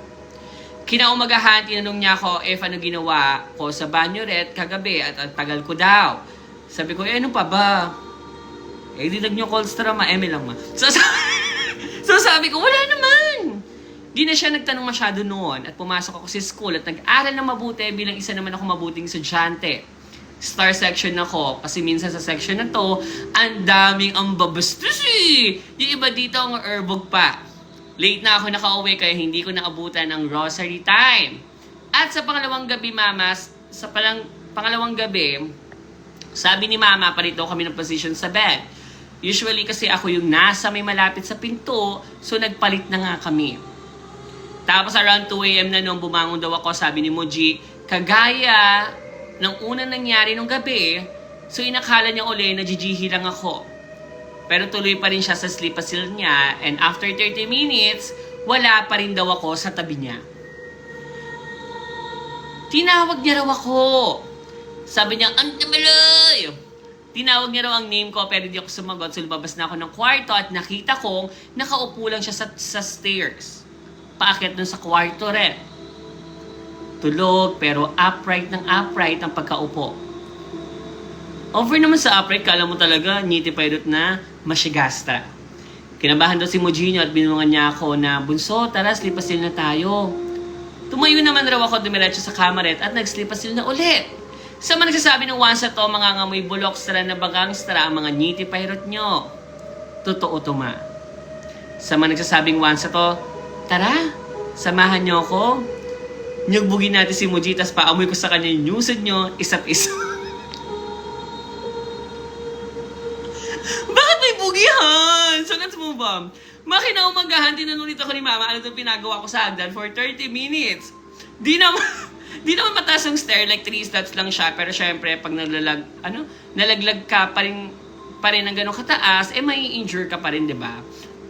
Kinaumagahan, tinanong niya ako if ano ginawa ko sa banyo ret kagabi at ang tagal ko daw. Sabi ko, ano pa ba? Dinag niyo Colstra, Emi lang ma. So sabi ko, wala naman. Di na siya nagtanong masyado noon at pumasok ako sa school at nag-aral na mabuti bilang isa naman ako mabuting estudyante. Star section ako kasi minsan sa section na to, ang daming ang babastos eh. Yung iba dito ang erbog pa. Late na ako nakauwi kaya hindi ko naabutan ng rosary time. At sa pangalawang gabi, mamas, pangalawang gabi, sabi ni mama, parito kami ng position sa bed. Usually kasi ako yung nasa may malapit sa pinto, so nagpalit na nga kami. Tapos around 2 a.m. na nung bumangon daw ako, sabi ni Muji, kagaya ng unang nangyari nung gabi, so inakala niya uli na jijihi lang ako. Pero tuloy pa rin siya sa sleepasil niya, and after 30 minutes, wala pa rin daw ako sa tabi niya. Tinawag niya raw ako. Sabi niya, Antamaloy! Tinawag niya raw ang name ko pero di ako sumagot. So lumabas na ako ng kwarto at nakita kong nakaupo lang siya sa stairs. Paakyat dun sa kwarto rin. Tulog pero upright ang pagkaupo. Over naman sa upright, kala mo talaga, ngiti pairot na masyigasta. Kinabahan daw si Mujinho at binungan niya ako na, bunso, tara, sleepasil na tayo. Tumayo naman raw ako, dumiretso sa kamaret at nag-sleepasil na ulit. Sa mga nagsasabi ng once to, mga ngamoy bulok, stra na bagang stra, ang mga ngiti pairot nyo. Totoo to ma. Sa mga nagsasabing once to, tara, samahan nyo ako. Nyugbugin natin si Muji, tas paamoy ko sa kanya yung newsed nyo, isa't isa. Bakit may bugihan? So let's move on. Makinaumagahan, tinanong nito ko ni mama, ano itong pinagawa ko sa hagdan for 30 minutes. Di naman, Di naman mataas yung stair, like 3 steps lang siya. Pero syempre, pag nalaglag ka pa rin ng ganun kataas, may injure ka pa rin, di ba?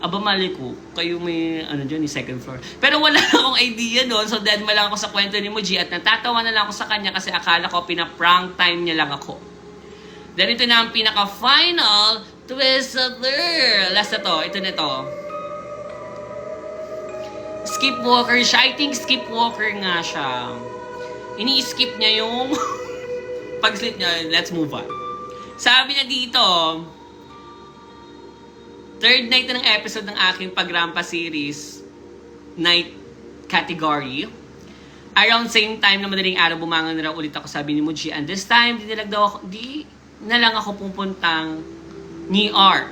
Aba, mali ko. Kayo may, dyan, yung second floor. Pero wala akong idea doon. So, dead ma lang ako sa kwento ni Muji at natatawa na lang ako sa kanya kasi akala ko pina-prank time niya lang ako. Then, ito na ang pinaka-final twister. Last na to. Ito na to. Skipwalker siya. I think skipwalker nga siya. Ini-skip niya yung pag-sleep niya. Let's move on. Sabi niya dito, third night na ng episode ng aking Pagrampa series, night category. Around same time na madaling araw, bumangon na raw ulit ako, sabi ni Muji. And this time, di na lang ako pupuntang NER.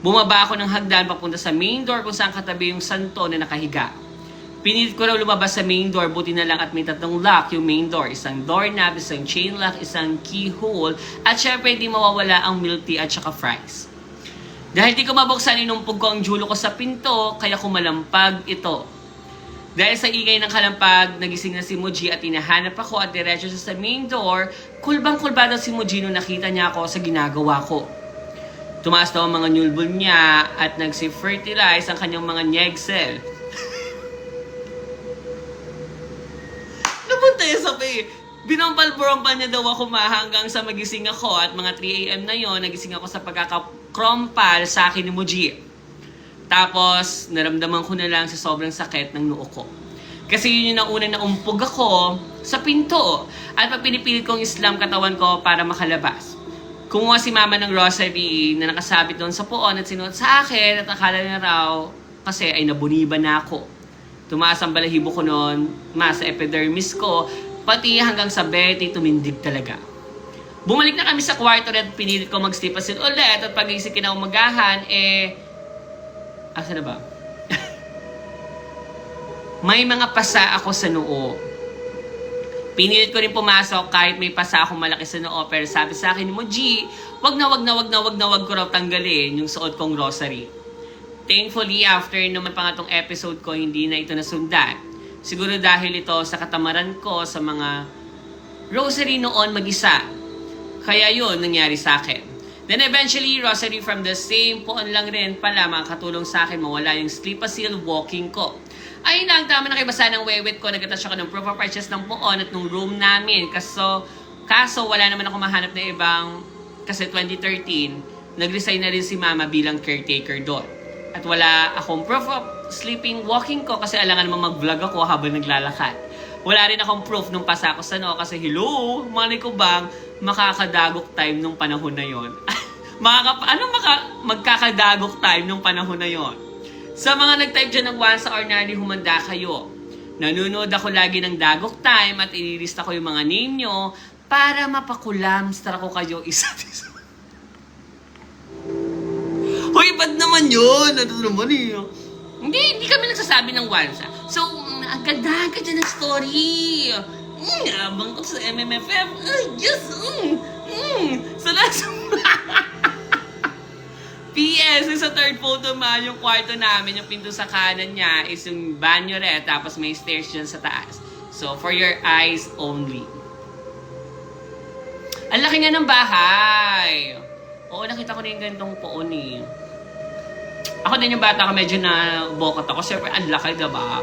Bumaba ako ng hagdan papunta sa main door kung saan katabi yung santo na nakahiga. Pinilit ko raw lumabas sa main door, buti na lang at may 3 lock yung main door. Isang doorknob, isang chain lock, isang keyhole, at syempre hindi mawawala ang milk tea at saka fries. Dahil di ko mabuksan, inumpog ko ang julo ko sa pinto, kaya kumalampag ito. Dahil sa ingay ng kalampag, nagising na si Muji at hinahanap ako at diretso siya sa main door. Kulbang-kulba daw si Muji nung nakita niya ako sa ginagawa ko. Tumaas daw ang mga nyulbol niya at nagsi-fertilize ang kanyang mga nyegsel. Napunta yung sabi, binampal-burampal niya daw ako hanggang sa magising ako at mga 3 a.m. na yon nagising ako sa pagkakakrompal sa akin ni Muji. Tapos, naramdaman ko na lang sa sobrang sakit ng noo ko. Kasi yun yung nauna na umpog ako sa pinto at pinipilit kong islam katawan ko para makalabas. Kumuha si mama ng rosary na nakasabit doon sa puon at sinuot sa akin at akala na raw kasi ay nabuniba na ako. Tumaas ang balahibo ko noon, mas sa epidermis ko, pati hanggang sa beti tumindig talaga. Bumalik na kami sa kwarto at pinilit ko mag-sleep-asin ulit at pag-isip kinaumagahan, asa na ba? May mga pasa ako sa noo. Pinilit ko rin pumasok kahit may pasa akong malaki sa noo, pero sabi sa akin ni Muji, wag na wag ko raw tanggalin yung suot kong rosary. Thankfully, after naman pangatong episode ko, hindi na ito nasundan. Siguro dahil ito sa katamaran ko sa mga rosary noon mag-isa. Kaya yun nangyari sa akin. Then eventually, rosary from the same poon lang rin pala makakatulong sa akin mawala yung sleep-a-seal walking ko. Ayun lang, tama na kayo basa ng wewet ko. Nag-attach ako ng proof of purchase ng poon at ng room namin. Kaso wala naman ako mahanap na ibang, kasi 2013, nag-resign na rin si mama bilang caretaker doon. At wala akong proof of sleeping walking ko kasi alangan naman mag-vlog ako habang naglalakad. Wala rin akong proof nung pasa ko sa noo kasi hello, mali ko bang makakadagok time nung panahon na yon? Magkakadagok time nung panahon na yon? Sa mga nag-type dyan ng once or nani, humanda kayo. Nanonood ako lagi ng Dagok Time at ililista ko yung mga name nyo para mapakulamstra ko kayo isa't isa. Hoy, ba't naman yun? Ano naman eh? Hindi kami nagsasabi ng once. So, ang ganda dyan ng story. Abang ko sa MMFF. Ay, yes! Salamat. PS, sa third photo yung kwarto namin, yung pinto sa kanan niya is yung banyo rin, tapos may stairs dyan sa taas. So, for your eyes only. Ang laki nga ng bahay. Oo, nakita ko na yung gantong poon eh. Ako din yung bata ko, medyo na bokot ako. Siyempre, ang laki, diba?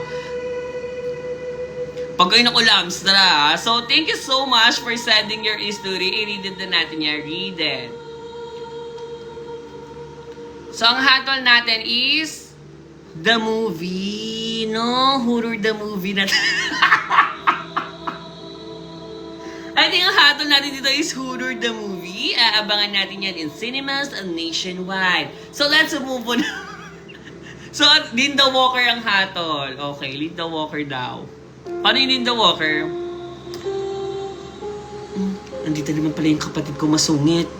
Pag kayo nakulamstra. So, thank you so much for sending your story. I-read it na natin yan. Read it. So, ang hatol natin is the movie, no? Horror the movie na. I think ang hatol natin dito is Horror the movie. Aabangan natin yan in cinemas and nationwide. So, let's move on. So, Linda Walker ang hatol. Okay, Linda Walker daw. Paano yung Linda Walker? Nandito naman pala yung kapatid ko masungit.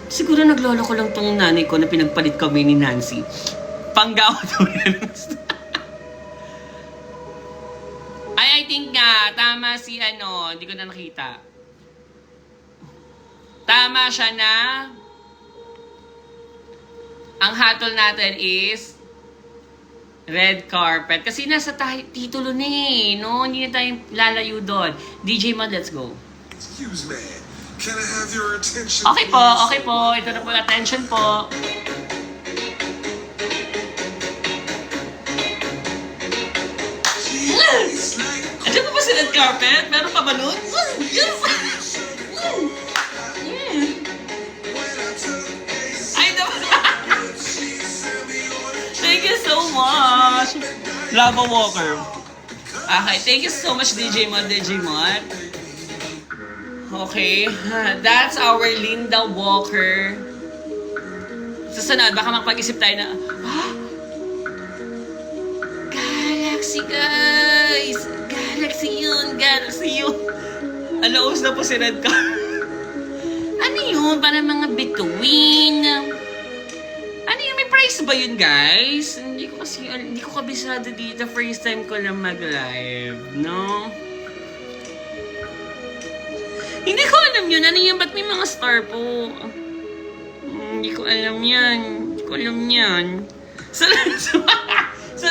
Siguro naglolo ko lang tong nanay ko na pinagpalit kami ni Nancy. Panggawa daw yan. I think nga, tama si hindi ko na nakita. Tama siya na ang hatol natin is Red carpet. Kasi nasa titulo na eh, no? Hindi na tayo lalayo doon. DJ Mod, let's go. Excuse me. Can I have your attention, Okay po, please? okay po. Ito na po, attention po. It's like Andiyan pa ba si red carpet? Meron pa ba nun? Yes! when I took a Ay, naman. she sent me on a Thank you so much. Lava Walker. Okay, thank you so much, DJ Mod, DJ Mod. Okay, that's our Linda Walker. Sa sunod, baka makapag-isip tayo na, Galaxy, guys! Galaxy yun, Galaxy yun. Alaos na po si Red Car. Ano yun? Para mga bituin. Ano yun? May price ba yun, guys? Hindi ko kabisado dito. First time ko lang mag-live, no? Hindi ko alam yun. Ano yun? Ba't may mga star po? Hindi ko alam yan. Hindi ko alam yan. So,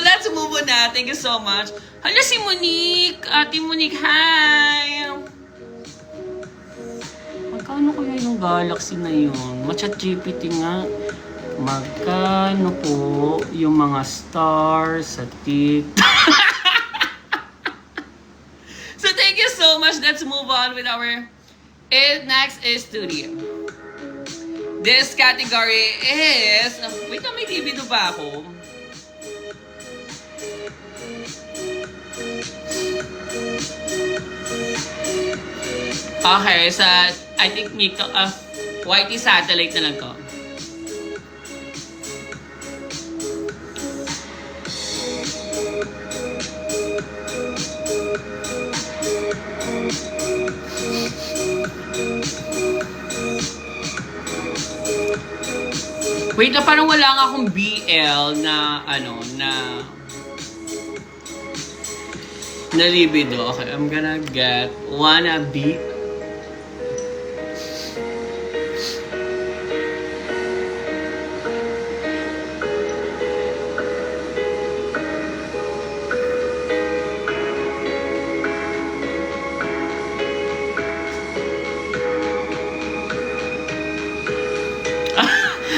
let's move on na. Thank you so much. Hala, si Monique. Ate Monique, hi! Magkano kaya yung Galaxy na yun? Machat GPT nga. Magkano po yung mga stars sa TikTok? So thank you so much. Let's move on with our next is studio. This category is... wait lang, may TV do ba ako? Okay, I think YT satellite na lang to. Wait na, parang wala nga akong BL na na libido. Okay, I'm gonna get wannabe.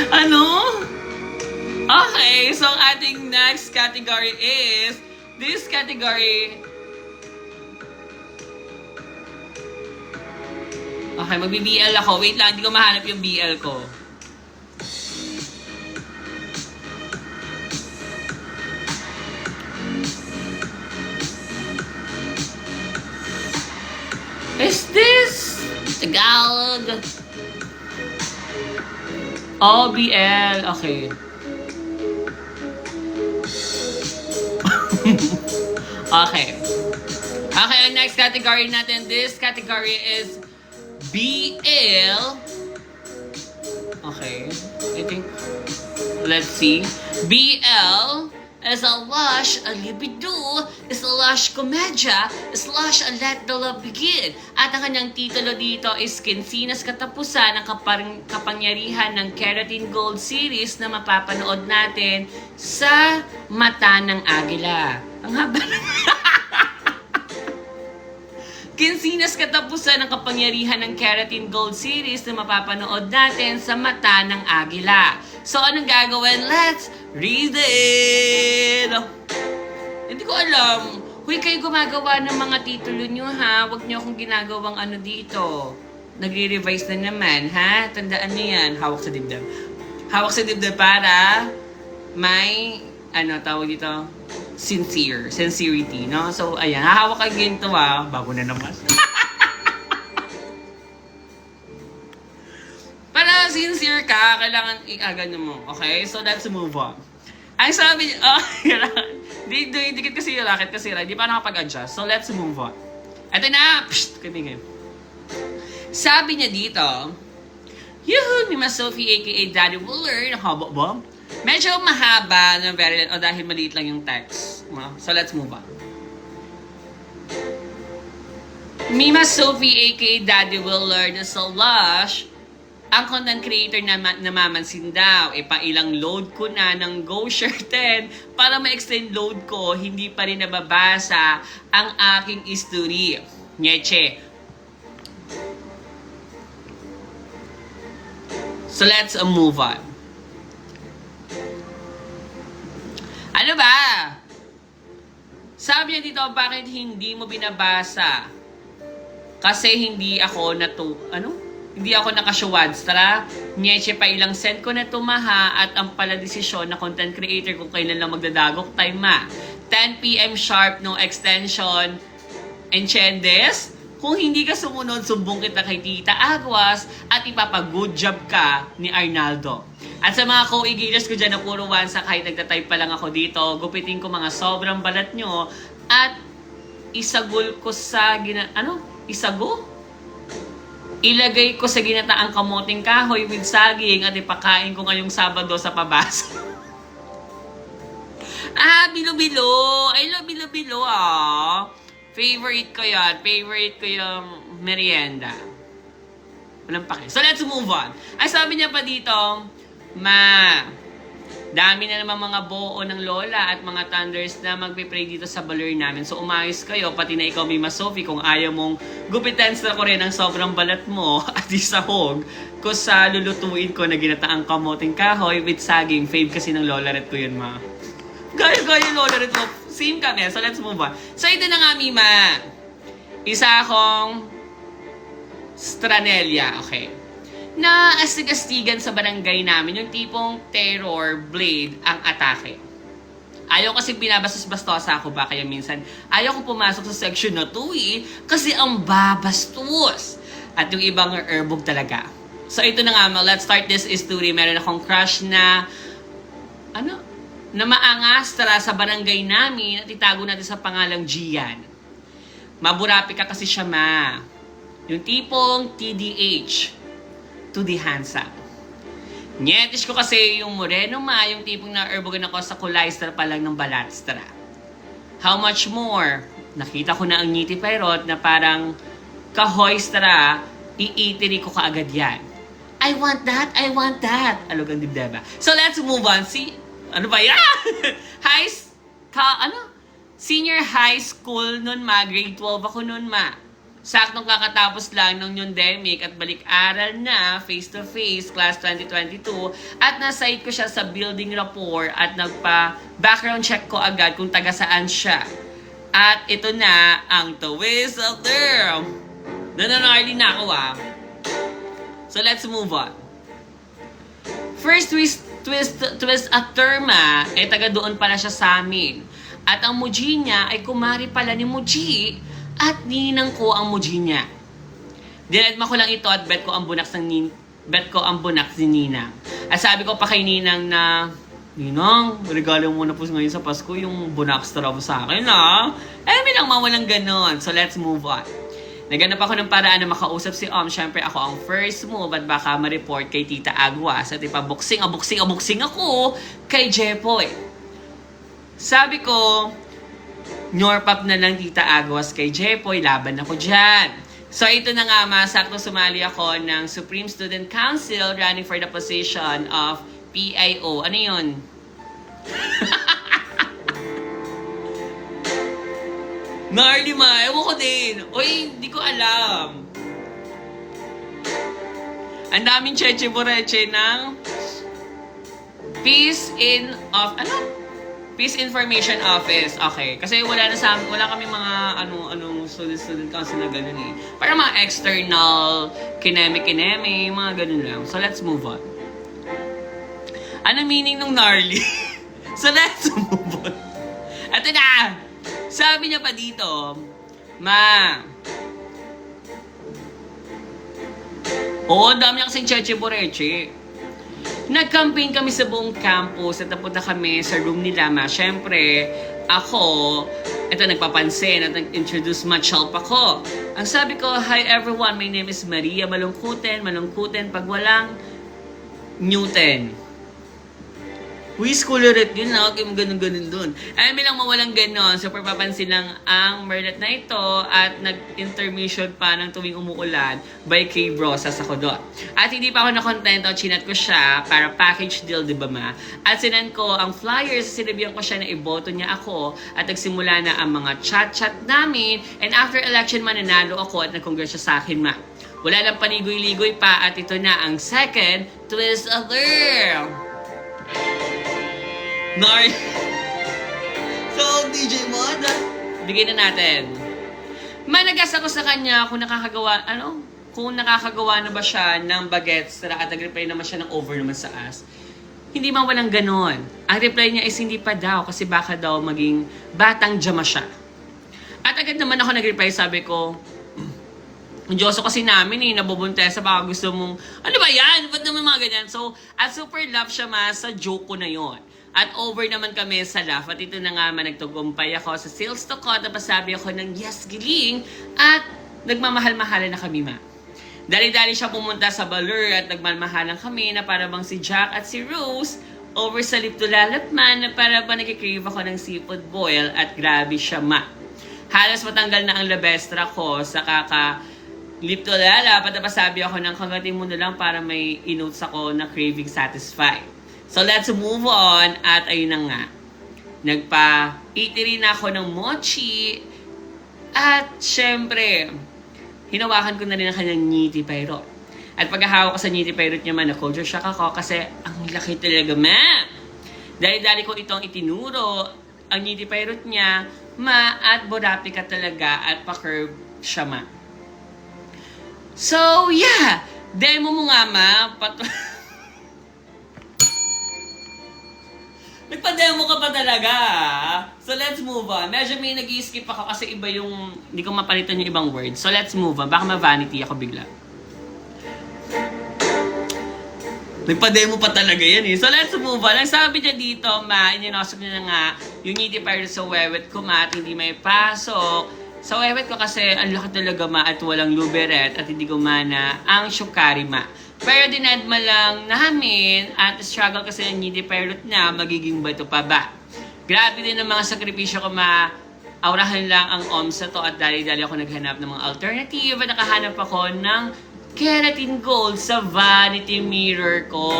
Ano? Okay, so ang ating next category is this category. Okay, magbi-BL ako. Wait lang, hindi ko mahanap yung BL ko. Is this Tagalog? Oh, BL. Okay. Okay. Okay, ang next category natin, this category is BL. Okay. I think, let's see. BL is a lush, a libido, is a lush komedya, is lush, a let the love begin. At ang kanyang titulo dito is Kinsinas Katapusan ng Kapangyarihan ng Keratin Gold series na mapapanood natin sa Mata ng Agila. Ang haba na. Kinsinas Katapusan ng Kapangyarihan ng Keratin Gold series na mapapanood natin sa Mata ng Agila. So, anong gagawin? Let's read it! Hindi ko alam. Huy, kayo gumagawa ng mga titulo nyo, ha? Huwag nyo akong ginagawang ano dito. Nagre-revise na naman, ha? Tandaan nyo yan. Hawak sa dibdib. Hawak sa dibdib para may, tawag dito? Sincerity, no? So, ayan. Hahawak kayo ginto, ha? Bago na naman. Para sincere ka, kailangan i-agad mo. Okay? So, let's move on. Ang sabi niya, dikit kasi yung racket kasi hindi pa nakapag-adjust. So, let's move on. Ito na! Psst! Kabigay. Sabi niya dito, Yuhu! Mima Sophie aka Daddy Wooler. Haba ba? Medyo mahaba ng very o dahil maliit lang yung text. So, let's move on. Mima Sophie aka Daddy Wooler, the so lush, Ang content creator na namamansin daw, pailang load ko na ng GoShare 10 para ma-extend load ko, hindi pa rin nababasa ang aking history. Nyeche. So let's move on. Ano ba? Sabi niya dito, bakit hindi mo binabasa? Kasi hindi ako Hindi ako nakasyawadstra. Nyeche pa ilang send ko na tumaha at ang pala desisyon na content creator kung kailan lang magdadagok time ma. 10 p.m. sharp no extension. Enchendes, kung hindi ka sumunod, sumbong kita kay Tita Agwas at ipapag-good job ka ni Arnaldo. At sa mga co-igilers ko dyan na puro wansa kahit nagtatype pa lang ako dito, gupitin ko mga sobrang balat nyo at isagul ko sa ilagay ko sa ginataang kamoting kahoy with saging at ipakain ko ngayong Sabado sa pabasa. Bilo-bilo. I love bilo-bilo, Favorite ko yan. Favorite ko yung merienda. Walang pake. So, let's move on. Ay, sabi niya pa dito, dami na naman mga buo ng lola at mga thunders na magpipray dito sa baler namin. So, umayos kayo, pati na ikaw, Mima Sophie, kung ayaw mong gupitan sa ko rin ang sobrang balat mo at isahog ko sa lulutuin ko na ginataang kamoting kahoy with saging. Fave kasi ng lola ret ko yun, ma. Gaya lola ret mo. Same kami. So, let's move on. So, ito na nga, Mima. Isa akong Stranelia. Okay. Na astig-astigan sa barangay namin, yung tipong terror blade ang atake. Ayaw kasi binabastos-bastosa ako ba, kaya minsan ayaw ko pumasok sa section na to kasi ang babastos. At yung ibang erbog talaga. So ito na nga, let's start this story. Meron akong crush na na maangas tara sa barangay namin at itago natin sa pangalang Gian. Maburapi ka kasi siya, ma. Yung tipong TDH. To the handsome. Nyetish ko kasi yung moreno, ma, yung tipong na-erbogan ako sa kulaystra pa lang ng balatstra. How much more? Nakita ko na ang ngiti pairot na parang kahoystra, iitiri ko kaagad yan. I want that, I want that. Alugang dibdeba. So let's move on. Ano ba yan? Senior high school nun, ma. Grade 12 ako nun, ma. Saktong kakatapos lang ng pandemic at balik-aral na, face-to-face, class 2022, at nasite ko siya sa building rapport at nagpa-background check ko agad kung taga saan siya. At ito na ang twist of them. Nananarli na ako, So let's move on. First twist at terma, taga doon pala siya sa amin. At ang Muji niya ay kumari pala ni Muji at ninang ko ang Muji niya. Dinedma ko lang ito at bet ko ang bunak ni Ninang. At sabi ko pa kay Ninang na, Ninang, regalo mo na po ngayon sa Pasko yung bunakstara mo sa akin, may lang mawalang ganon. So let's move on. Naganap ako ng paraan na makausap si Siyempre ako ang first move at baka ma-report kay Tita Agwas at ipaboksing ako kay Jepoy. Sabi ko, Norpap na lang Tita Agwas kay Jepoy, laban ako dyan. So ito na nga, sakto sumali ako ng Supreme Student Council running for the position of PIO. Ano yun? Gnarly, ma. Ewan ko din. Uy, hindi ko alam. Ang daming cheche-boreche ng Peace Information Office. Okay. Kasi wala kami mga student council na ganun eh. Para mga external, kineme, mga ganun lang. So, let's move on. Ano meaning ng gnarly? So, let's move on. Ito na! Sabi niya pa dito, Ma. Dami na kasing cheche-boreche. Nag-campaign kami sa buong campus at napunta kami sa room nila, ma. Siyempre, ako, nagpapansin at nag-introduce much-help ako. Ang sabi ko, hi everyone, my name is Maria. Malungkutin pag walang Newton. Uy, school ulit yun na. Huwag yung ganun-ganun dun. Alam mo lang mawalang ganon. Super papansin lang ang Merlet na ito at nag-intermission pa ng tuwing umuulan by K. Brosas ako doon. At hindi pa ako nakontento. Chinat ko siya para package deal, di ba ma? At sinan ko ang flyers. Sinabihan ko siya na iboto niya ako. At nagsimula na ang mga chat-chat namin. And after election mananalo ako at nag-congress siya sa akin ma. Wala lang panigoy-ligoy pa at ito na ang second twist alert. Nor. So, DJ Mod, bigay na natin. Managas ako sa kanya kung nakakagawa na ba siya ng bagets at nag-reply naman siya ng over naman sa as. Hindi man walang ganon. Ang reply niya is hindi pa daw kasi baka daw maging batang jama siya. At agad naman ako nag-reply, sabi ko, ang Diyoso kasi namin nabubuntesa, baka gusto mong, ano ba yan? Ba't naman mga ganyan? So, at super love siya sa joke ko na yon. At over naman kami sa laugh. At ito na nga nagtugumpay ako sa sales to ko. Tapos sabi ako ng yes, giling. At nagmamahal-mahalan na kami ma. Dali-dali siya pumunta sa Baler at nagmamahalan kami na para bang si Jack at si Rose over sa Liptolalapman na para ba nagkikrave ako ng seafood boil at grabe siya ma. Halos matanggal na ang labestra ko sa Liptolala. Tapos sabi ako ng kagatin mo na lang para may inotes ako na craving satisfied. So, let's move on. At ayun na nga. Nagpa-eatery na ako ng mochi. At, syempre, hinawakan ko na rin ang kanyang niti pirot. At paghahawak ko sa niti pirot niya man, na-culture shock ako kasi ang laki talaga, ma. Dali-dali ko itong itinuro. Ang niti pirot niya, ma, at borapi ka talaga at pa-curve siya, ma. So, yeah. Demo mo nga, ma. Nagpa-demo ka pa talaga. So, let's move on. Medyo may nag-i-skip ako kasi iba yung, hindi ko mapalitan yung ibang words. So, let's move on. Baka ma-vanity ako bigla. Nagpa-demo pa talaga yan eh. So, let's move on. Ang sabi niya dito, ma, ininosok niya na nga, yung niti pirate sa wewet ko, ma, at hindi may pasok. Sa wewet ko kasi, ang laki talaga, ma, at walang luberet, at hindi gumana ang shukari, ma. Pero dinadma lang namin at struggle kasi ang niti pirate na magiging bato pa ba. Grabe din ang mga sakripisyo ko, ma. Aurahan lang ang OMS na to at dali-dali ako naghanap ng mga alternative at nakahanap ako ng keratin gold sa vanity mirror ko.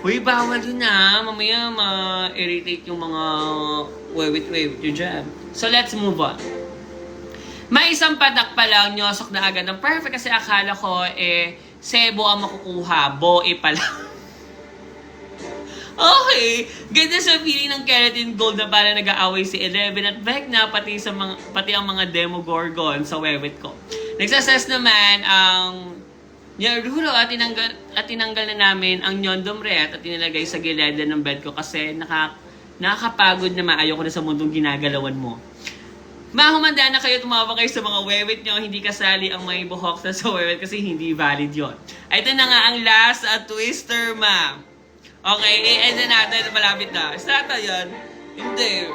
Uy, bawal yun na. Mamaya ma-irritate yung mga wewit-wewit yun dyan. So, let's move on. May isang patak pa lang, nyosok na agad ng perfect kasi akala ko sebo ang makukuha, boe pala. Okay, ganda sa feeling ng keratin gold na para nag-aaway si Eleven at Vecna pati ang mga demogorgon sa wewit ko. Nagsasess naman ang Nyaruro at tinanggal na namin ang nyondomret at tinalagay sa gileda ng bed ko kasi nakakapagod na ayoko na sa mundong ginagalawan mo. Mahumanda na kayo, tumawa kayo sa mga wewit nyo, hindi kasali ang may buhok na sa wewit kasi hindi valid yon. Ito na nga ang last twister, ma. Okay, i-end na natin, malapit na. Start na yan. Hindi.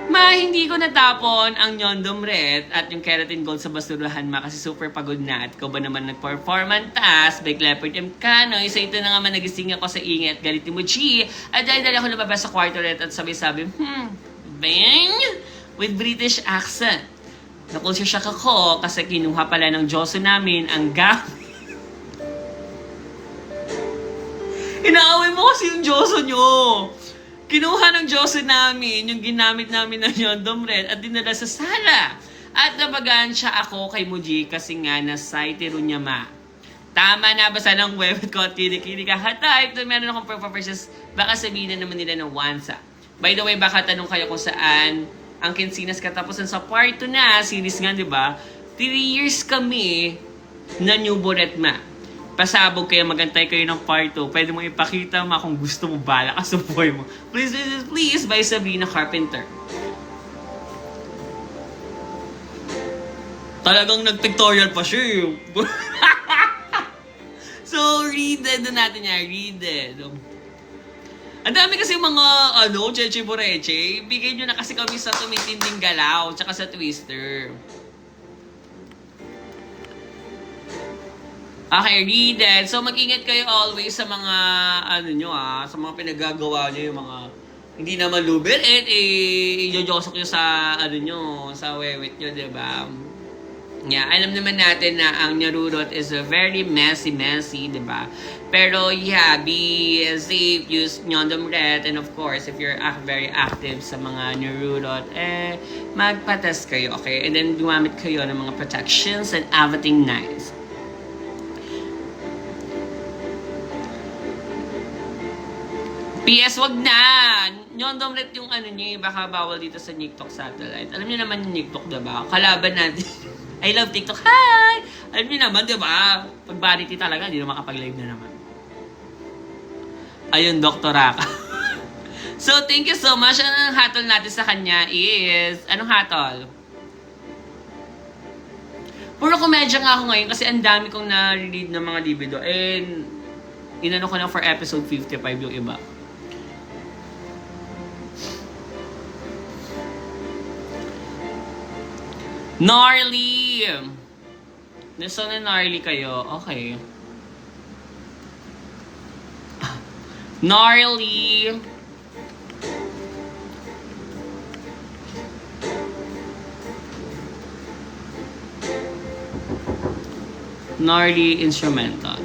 Ma, hindi ko natapon ang Nyondom Red at yung Keratin Gold sa basurahan, ma, kasi super pagod na. At ko ba naman nag-performance task by Leopard M. Canoy. So ito na nga man, nagising ako sa ingay at galit ni Muji. At dahil ako lumabas sa kwarto red at sabi-sabi, bang! With British accent. Nakulsya shock ako kasi kinuha pala ng Diyoso namin ang gamit. Inaaway mo kasi yung Diyoso nyo. Kinuha ng Diyoso namin yung ginamit namin ng Nyondom Red at dinala sa sala. At nabagaan siya ako kay Muji kasi nga nasaitiro niya, ma. Tama na ba sana ang webit ko at kinikili ka? Hatay, meron akong performances. Baka sabihin na naman nila ng wansa. By the way, baka tanong kayo kung saan ang Kinsinas katapusan sa part 2 na series nga, di ba? 3 years kami na New Boret, ma. Pasabog kayo, magantay kayo ng part 2. Pwede mo ipakita, ma, kung gusto mo, bala ka sa boy mo. Please, please, please, by Sabrina Carpenter. Talagang nag-pictorial pa siya. So, read it natin niya. Read it. Ang dami kasi mga, Cheche Boreche. Bigay nyo na kasi kami sa tumitinding galaw, tsaka sa twister. Okay, read it. So, mag-ingat kayo always sa mga, ano nyo sa mga pinagagawa nyo, yung mga hindi naman lubirit, i-jojosok nyo sa, ano nyo, sa wewit nyo, diba? Yeah, alam naman natin na ang nyarurot is a very messy, diba? Pero yeah, be safe, use Nyondom Red, and of course, if you're very active sa mga nyarurot, magpatas kayo, okay? And then, gumamit kayo ng mga protections and everything nice. PS, wag na! Nyondom Red yung ano nyo, baka bawal dito sa TikTok satellite. Alam niyo naman yung TikTok, diba? Kalaban natin. I love TikTok. Hi! Alam niyo naman, diba? Pag vanity talaga, hindi na makapag-live na naman. Ayun, Dr. Raka. So, thank you so much. Anong hatol natin sa kanya is... Anong hatol? Puro komedya nga ako ngayon kasi ang dami kong na-read ng mga libido. And, inano ko na for episode 55 yung iba. Gnarly! So, na-gnarly kayo. Okay. Gnarly! Gnarly instrumental.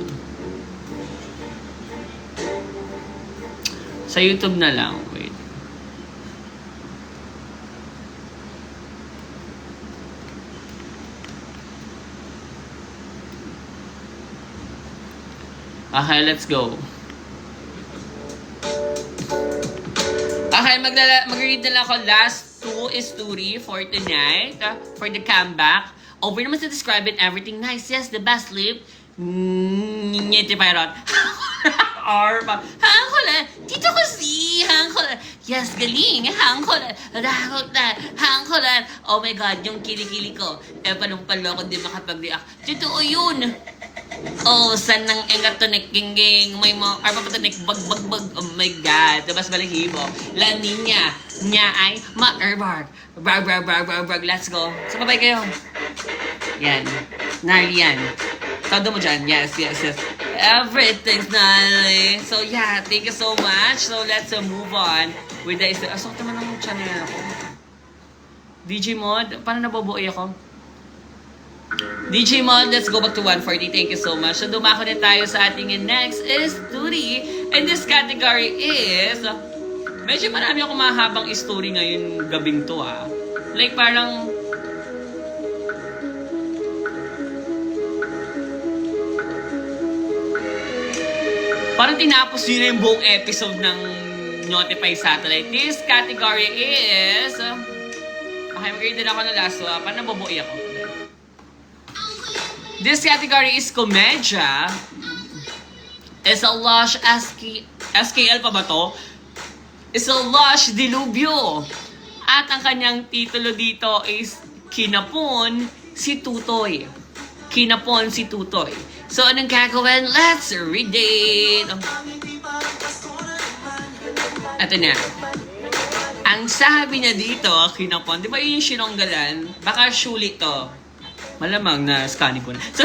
Sa YouTube na lang. Wait. Okay, let's go. Okay, mag-read na lang ako last two story for tonight. For the comeback. Over naman sa describe it, everything nice. Yes, the best lip. Nyete Pyrot. Arpa. Hangkola. Dito kasi. Hangkola. Yes, galing. Hangkola. Hangkola. Oh my God, yung kilikili ko. Paano pala ako di makapag-react. Totoo yun. Oh, san nang engat to nekinging. May mga arpa pa to bag. Oh my God. Tabas balahibo. La niña. Nya ay ma-erbag. Brag. Let's go. Sababay kayo. Yan. Gnarly yan. Todo mo dyan. Yes. Everything's gnarly. So yeah, thank you so much. So let's move on with the... Asok naman ang channel ako. DJ Mod, paano nabobuoy ako? DJ Mod, let's go back to 140. Thank you so much. So dumako na tayo sa ating next story. And this category is... Medyo marami ako mahabang story ngayon gabing to Like parang... Parang tinapos yun na yung buong episode ng Notify Satellite. This category is... Okay, mag-read din ako ng last one. Paano nabubuoy ako? This category is komedya. Is a lush SKL pa ba to? Is a lush dilubyo. At ang kanyang titulo dito is Kinapon si Tutoy. Kinapon si Tutoy. So, anong gagawin? Let's read it! Ito na. Ang sabi niya dito, Kinapon, di ba yung sinonggalan? Baka sulit to. Malamang na scanning ko na. So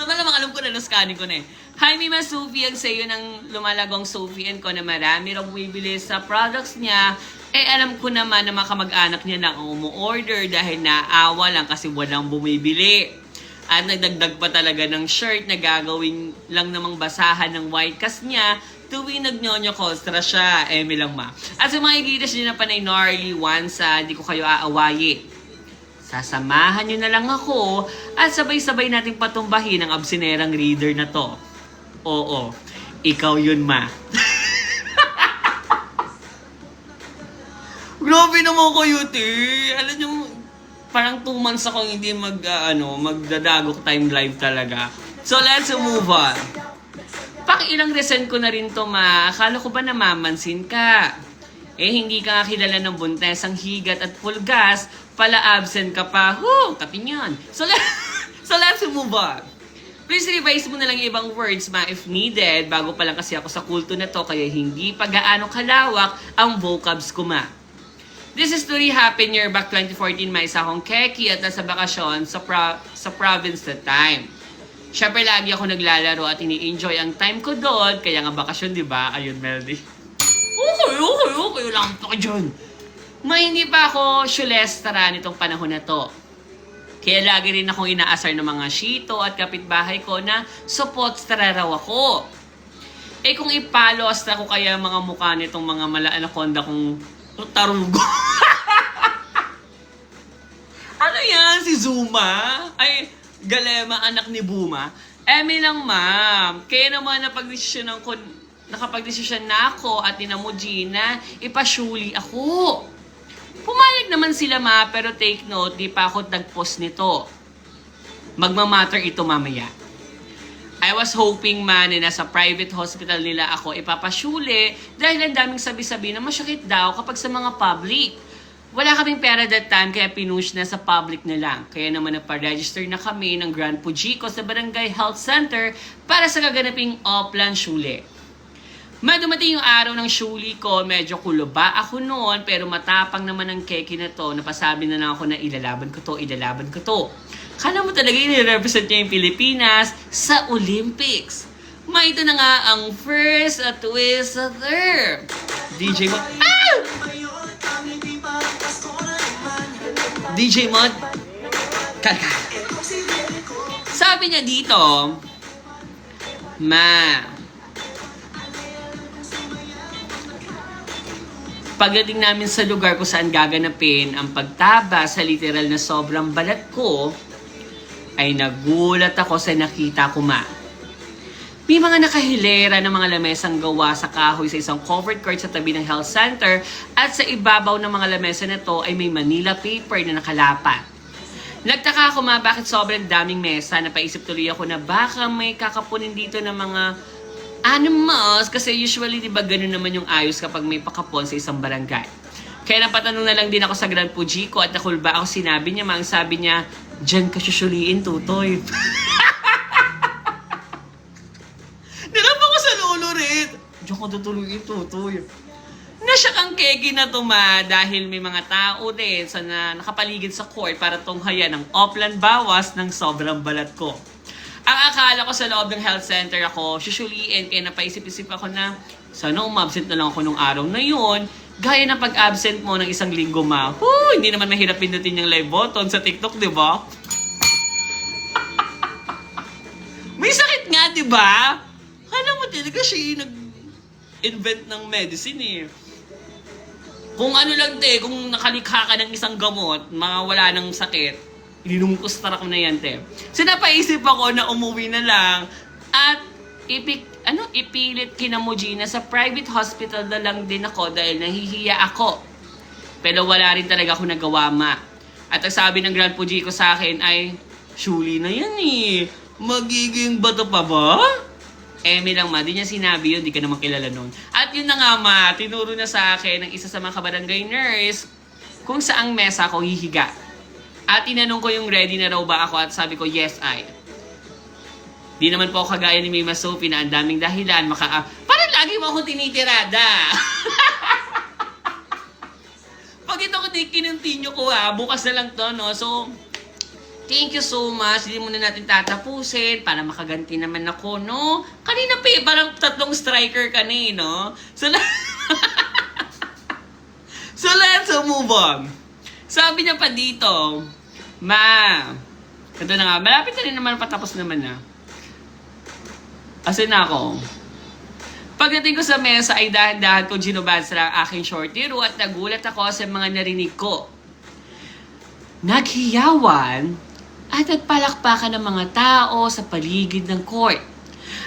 malamang alam ko na scanning ko na Hi, Mima Sophie, ang sayo ng lumalagong Sophie and ko na marami raw bumibili sa products niya. Alam ko naman na mga kamag-anak niya na ang umu-order dahil naawa lang kasi walang bumibili. At nagdagdag pa talaga ng shirt na gagawin lang namang basahan ng white cast niya tuwing nagnonyo kostra siya. Eme lang ma. At sa mga igitas niyo na panay gnarly once, di ko kayo aawayi. Sasamahan nyo na lang ako at sabay-sabay nating patumbahin ang absinerang reader na to. Oo, ikaw yun ma. Grabe naman kayo, te. Alam nyo, parang 2 months akong hindi magdadagok time live talaga. So, let's move on. Pang ilang resent ko na rin to, ma. Akala ko ba namamansin ka? Hindi ka kilala ng buntes, ang higat at pulgas, pala absent ka pa. Kapinyan. So, let's move on. Please revise mo na lang yung ibang words, ma, if needed. Bago pa lang kasi ako sa kulto na to, kaya hindi pa gaano kalawak ang vocabs ko, ma. This story happened year back 2014. May isa akong keki at nasa bakasyon sa province that time. Siyempre, lagi ako naglalaro at ini-enjoy ang time ko doon. Kaya nga bakasyon, di ba? Ayun, Melody. Okay lang ako dyan. May hindi pa ako syulestra nitong panahon na to. Kaya lagi rin akong inaasar ng mga shito at kapitbahay ko na supportstra raw ako. Eh kung ipalos na ko kaya mga mukha nitong mga mala-anaconda kong tarugo. Ano yan? Si Zuma? Ay, Galema, anak ni Buma? Emi lang, ma'am. Kaya naman nakapag-desisyon na ako at mo, Gina, ipasyuli ako. Pumayag naman sila, ma, pero take note, di pa ako nag-post nito. Magmamatter ito mamaya. I was hoping, man, na nasa private hospital nila ako ipapasyuli dahil ang daming sabi-sabi na masyakit daw kapag sa mga public. Wala kaming pera that time kaya pinush na sa public na lang. Kaya naman nagpa-register na kami ng Grand Pujico sa Barangay Health Center para sa kaganaping Oplan Syuli. Dumating yung araw ng syuli ko, medyo kuluba ako noon, pero matapang naman ang keke na to, napasabi na lang ako na ilalaban ko to. Kala mo talaga i-represent niya yung Pilipinas sa Olympics. Ito na nga ang first twister. DJ Mod. Ah! DJ Mod. Kalka. Sabi niya dito, pagdating namin sa lugar kung saan gaganapin ang pagtaba sa literal na sobrang balat ko, ay nagulat ako sa nakita ko, ma. May mga nakahilera ng mga lamesang gawa sa kahoy sa isang covered court sa tabi ng health center at sa ibabaw ng mga lamesa na to ay may Manila paper na nakalapat. Nagtaka ako, ma, bakit sobrang daming mesa. Napaisip tuloy ako na baka may kakapunin dito ng mga animals kasi usually, di ba, ganun naman yung ayos kapag may pakapon sa isang barangay. Kaya napatanong na lang din ako sa Grand Pujico at nakulba ako, sinabi niya, ang sabi niya, diyan ka susuliin, tutoy. Nilap ako sa lolo rin. Diyan ka tutuloyin, tutoy. Nasyak ang kegi na to, ma, dahil may mga tao din sa nakapaligid sa court para tunghayan ang Oplan bawas ng sobrang balat ko. Ang akala ko sa loob ng health center ako, susuliin, kaya napaisip-isip ako na sana umabsent na lang ako nung araw na yun. Gaya ng pag-absent mo ng isang linggo, ma. Hindi naman mahirap pindutin yung live button sa TikTok, di ba? May sakit nga, di ba? Kala mo talaga siya yung nag-invent ng medicine eh. Kung ano lang, kung nakalikha ka ng isang gamot, wala ng sakit, inumkustar ako na yan, te. So napaisip ako na umuwi na lang at ipilit kina mo, Gina, sa private hospital na lang din ako dahil nahihiya ako. Pero wala rin talaga ako nagawa, ma. At ang sabi ng Grand Pujico sa akin ay, syuli na yan eh. Magiging bato pa ba? Emi lang, ma. Di niya sinabi yun, di ka naman kilala nun. At yun na nga, ma, tinuro na sa akin ng isa sa mga kabarangay nurse kung saang mesa ako hihiga. At tinanong ko yung ready na raw ba ako at sabi ko, yes, I. Di naman po ako kagaya ni Mima Sophie na ang daming dahilan. Parang lagi mo akong tinitirada. Pag ito kinuntinyo ko, bukas na lang to, no? So, thank you so much. Hindi muna natin tatapusin para makaganti naman ako, no? Kanina pa parang 3 striker ka na no? So, so let's move on. Sabi niya pa dito, ma, ito na nga, malapit na rin naman, patapos naman na. Asin ako. Pagdating ko sa mesa ay dahan-dahan ko ginubadsa ang aking shortiro at nagulat ako sa mga narinig ko. Naghiyawan at nagpalakpakan ng mga tao sa paligid ng court.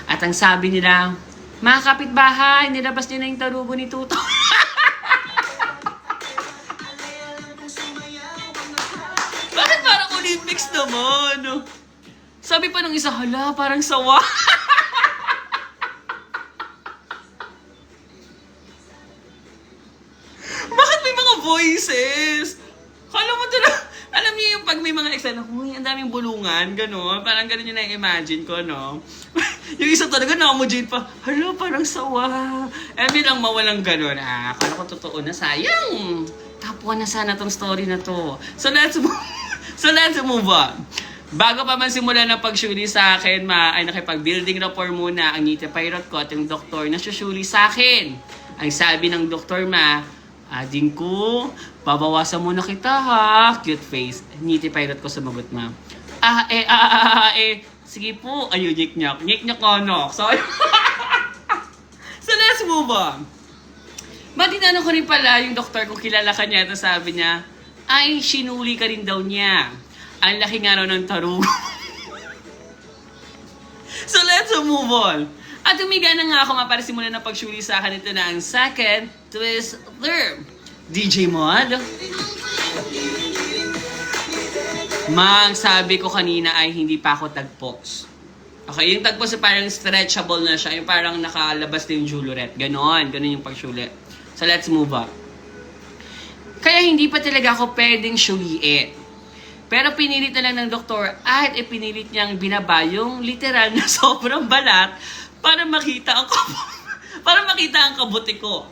At ang sabi nila, mga kapitbahay, nilabas niya na yung tarugo ni Tuto. Bakit parang Olympics naman? Sabi pa ng isa, hala, parang sawa. Bakit may mga voices? Kala mo talaga, alam niyo yung pag may mga eksena, huy, ang daming bulungan, gano'n. Parang gano'n yung na-imagine ko, no? Yung isa talaga, nakamujade pa, hala, parang sawa. Emi lang mawalang gano'n. Kala ko totoo na, sayang. Tapuan na sana tong story na to. So let's move on. Bago pa man simula ng pag-shuli sa akin, ay nakipag-building rapport muna ang ngiti pilot ko at yung doktor na susuli sa akin. Ang sabi ng doktor ading ko, babawasan muna kita ha. Cute face. Ngiti pilot ko sumagot sige po. Ayun, nyik-nyak. Nyik-nyak ano. So, so let's move on. Tinanong ko rin pala yung doktor kung kilala ka niya. Tapos sabi niya, ay, sinuli ka rin daw niya. Ang laki nga raw ng tarugo. So let's move on. At umiga na nga ako para simulan na pagsuli sa akin. Ito na ang second twister. DJ Mod. Mang, sabi ko kanina ay hindi pa ako tagpos. Okay, yung tagpos ay parang stretchable na siya. Yung parang nakalabas na yung juluret. Ganon yung pagsuli. So let's move on. Kaya hindi pa talaga ako pwedeng syuliin. Pero pinilit na lang ng doktor at ipinilit niyang binaba yung literal na sobrang balat para makita ang kabuti ko.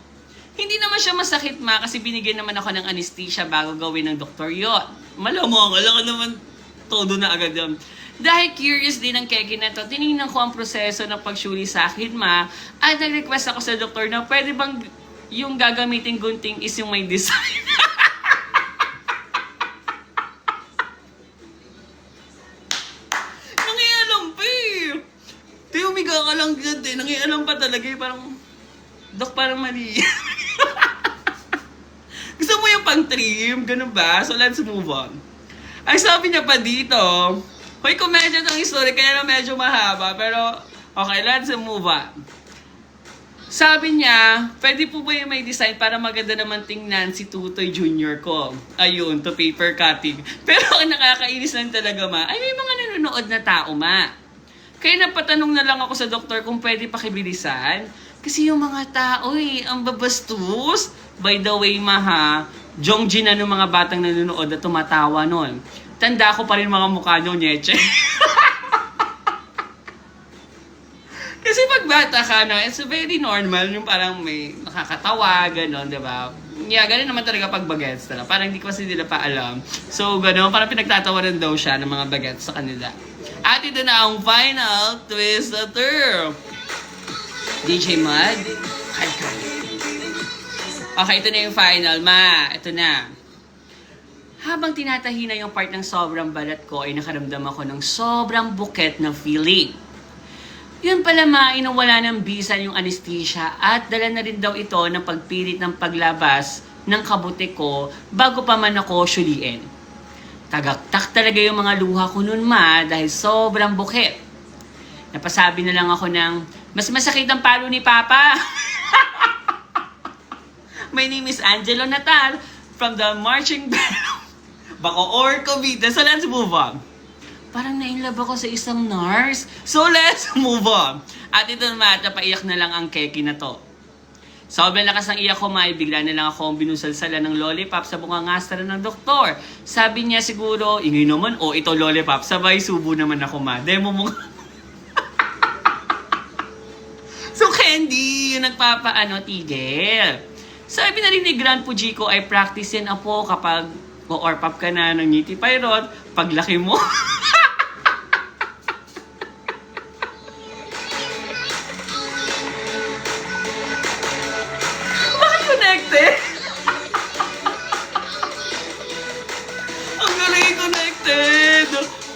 Hindi naman siya masakit kasi binigyan naman ako ng anesthesia bago gawin ng doktor yun. Malamang, alam ka naman todo na agad yun. Dahil curious din ang keki na to, tinignan ko ang proseso ng pagsuli sa akin at nag-request ako sa doktor na pwede bang yung gagamitin gunting is yung may design. Umiga ka lang dyan nangialam pa talaga parang, Dok, parang mali. Gusto mo yung pang-trim? Ganun ba? So let's move on. Ay, sabi niya pa dito, hoy, komedya ng story, kaya na medyo mahaba, pero okay, let's move on. Sabi niya, pwede po ba yung may design para maganda naman tingnan si Tutoy Junior ko? Ayun, to paper cutting. Pero ang nakakainis lang talaga ay may mga nanonood na tao Kaya napatanong na lang ako sa doktor kung pwede pakibilisan. Kasi yung mga tao ang babastos. By the way, Jongjin na ng mga batang nanonood at tumatawa nun. Tanda ko pa rin mga mukha nyo, Nyeche. Kasi pag bata ka, it's very normal. Yung parang may nakakatawa, gano'n, di ba? Yeah, gano'n naman talaga pag bagets. Parang hindi ko kasi nila pa alam. So, gano'n, parang pinagtatawanan daw siya ng mga bagets sa kanila. At ito na ang final twister. DJ Mud. Okay, ito na yung final, Ito na. Habang tinatahi na yung part ng sobrang balat ko, ay nakaramdam ako ng sobrang buket na feeling. Yun pala inawala ng bisan yung anesthesia at dala na rin daw ito ng pagpilit ng paglabas ng kabuti ko bago pa man ako syuliin. Tagaktak talaga yung mga luha ko nun dahil sobrang bukit. Napasabi na lang ako ng, mas masakit ang palo ni Papa. My name is Angelo Natal from the Marching Band. Bacoor, Cavite. So let's move on. Parang na-inlove ako sa isang nurse. So let's move on. At ito naman, napaiyak na lang ang keki na to. Sobrang lakas ng iyak ko, bigla na lang ako binusalsala ng lollipop sa bungangastra ng doktor. Sabi niya siguro, ingay naman, ito lollipop. Sabay, subo naman ako, Demo mo. So, candy, yung tigil. Sabi na rin ni Grand Pujico ay practice yan po kapag o-orpop ka na ng ngiti pirot, paglaki mo.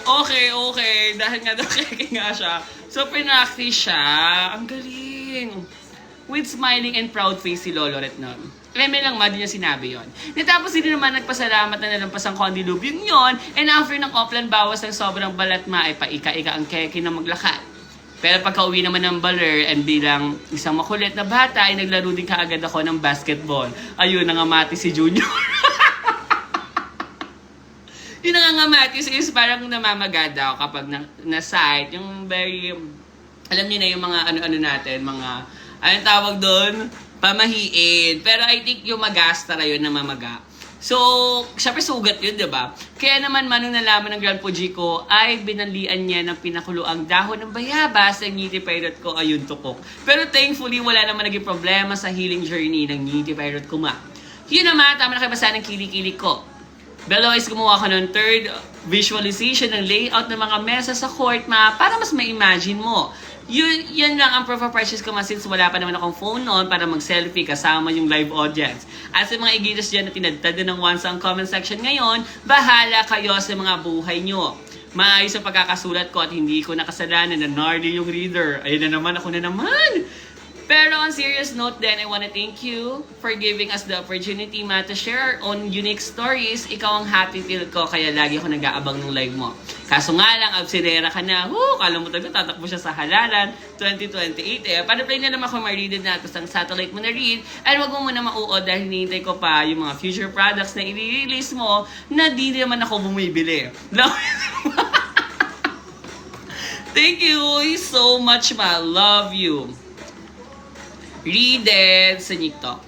Okay. Dahil nga daw keke nga siya. So, pinractice siya. Ang galing. With smiling and proud face si Loloret nun. Leme lang di niya sinabi yon. Natapos din naman nagpasalamat na nalampasan ko ang dilubyong yon. And after ng offline bawas ng sobrang balat ay paika-ika ang keke na maglakad. Pero pagka uwi naman ng baler and bilang isang makulit na bata ay naglaro din kaagad ako ng basketball. Ayun, nangamati si Junior. Yung nangangamatis is parang namamaga daw kapag na-sight. Yung very, alam niyo na yung mga ano-ano natin, mga, anong tawag doon? Pamahiin. Pero I think yung magastra yun, namamaga. So, syempre sugat yun, diba? Kaya naman, nung nalaman ng Grand Pujico, ay binanlian niya ng pinakulo ang dahon ng bayabas ng ngiti pirate ko, ayun tukok. Pero thankfully, wala naman naging problema sa healing journey ng ngiti pirate ko Yun naman, tama na kayo basa ng kilikili ko. Below is gumawa ko ng third visualization ng layout ng mga mesa sa court map para mas ma-imagine mo. Yan lang ang proof of purchase ko since wala pa naman akong phone noon para mag-selfie kasama yung live audience. At sa mga igitas dyan na tinadtad ng once ang comment section ngayon, bahala kayo sa mga buhay nyo. Maayos ang pagkakasulat ko at hindi ko nakasalanan na gnarly yung reader. Ayun na naman, ako na naman! Pero on serious note then, I wanna thank you for giving us the opportunity to share our own unique stories. Ikaw ang happy feel ko, kaya lagi ako nag-aabang ng live mo. Kaso nga lang, absirera ka na. Kala mo talaga tatakbo siya sa halalan 2028 eh. Para-play na naman ako ma-read na tapos ang satellite mo na read. At wag mo muna mauod dahil hinihintay ko pa yung mga future products na i-release mo na di naman ako bumibili. Thank you so much, ma. Love you. Read it sa TikTok.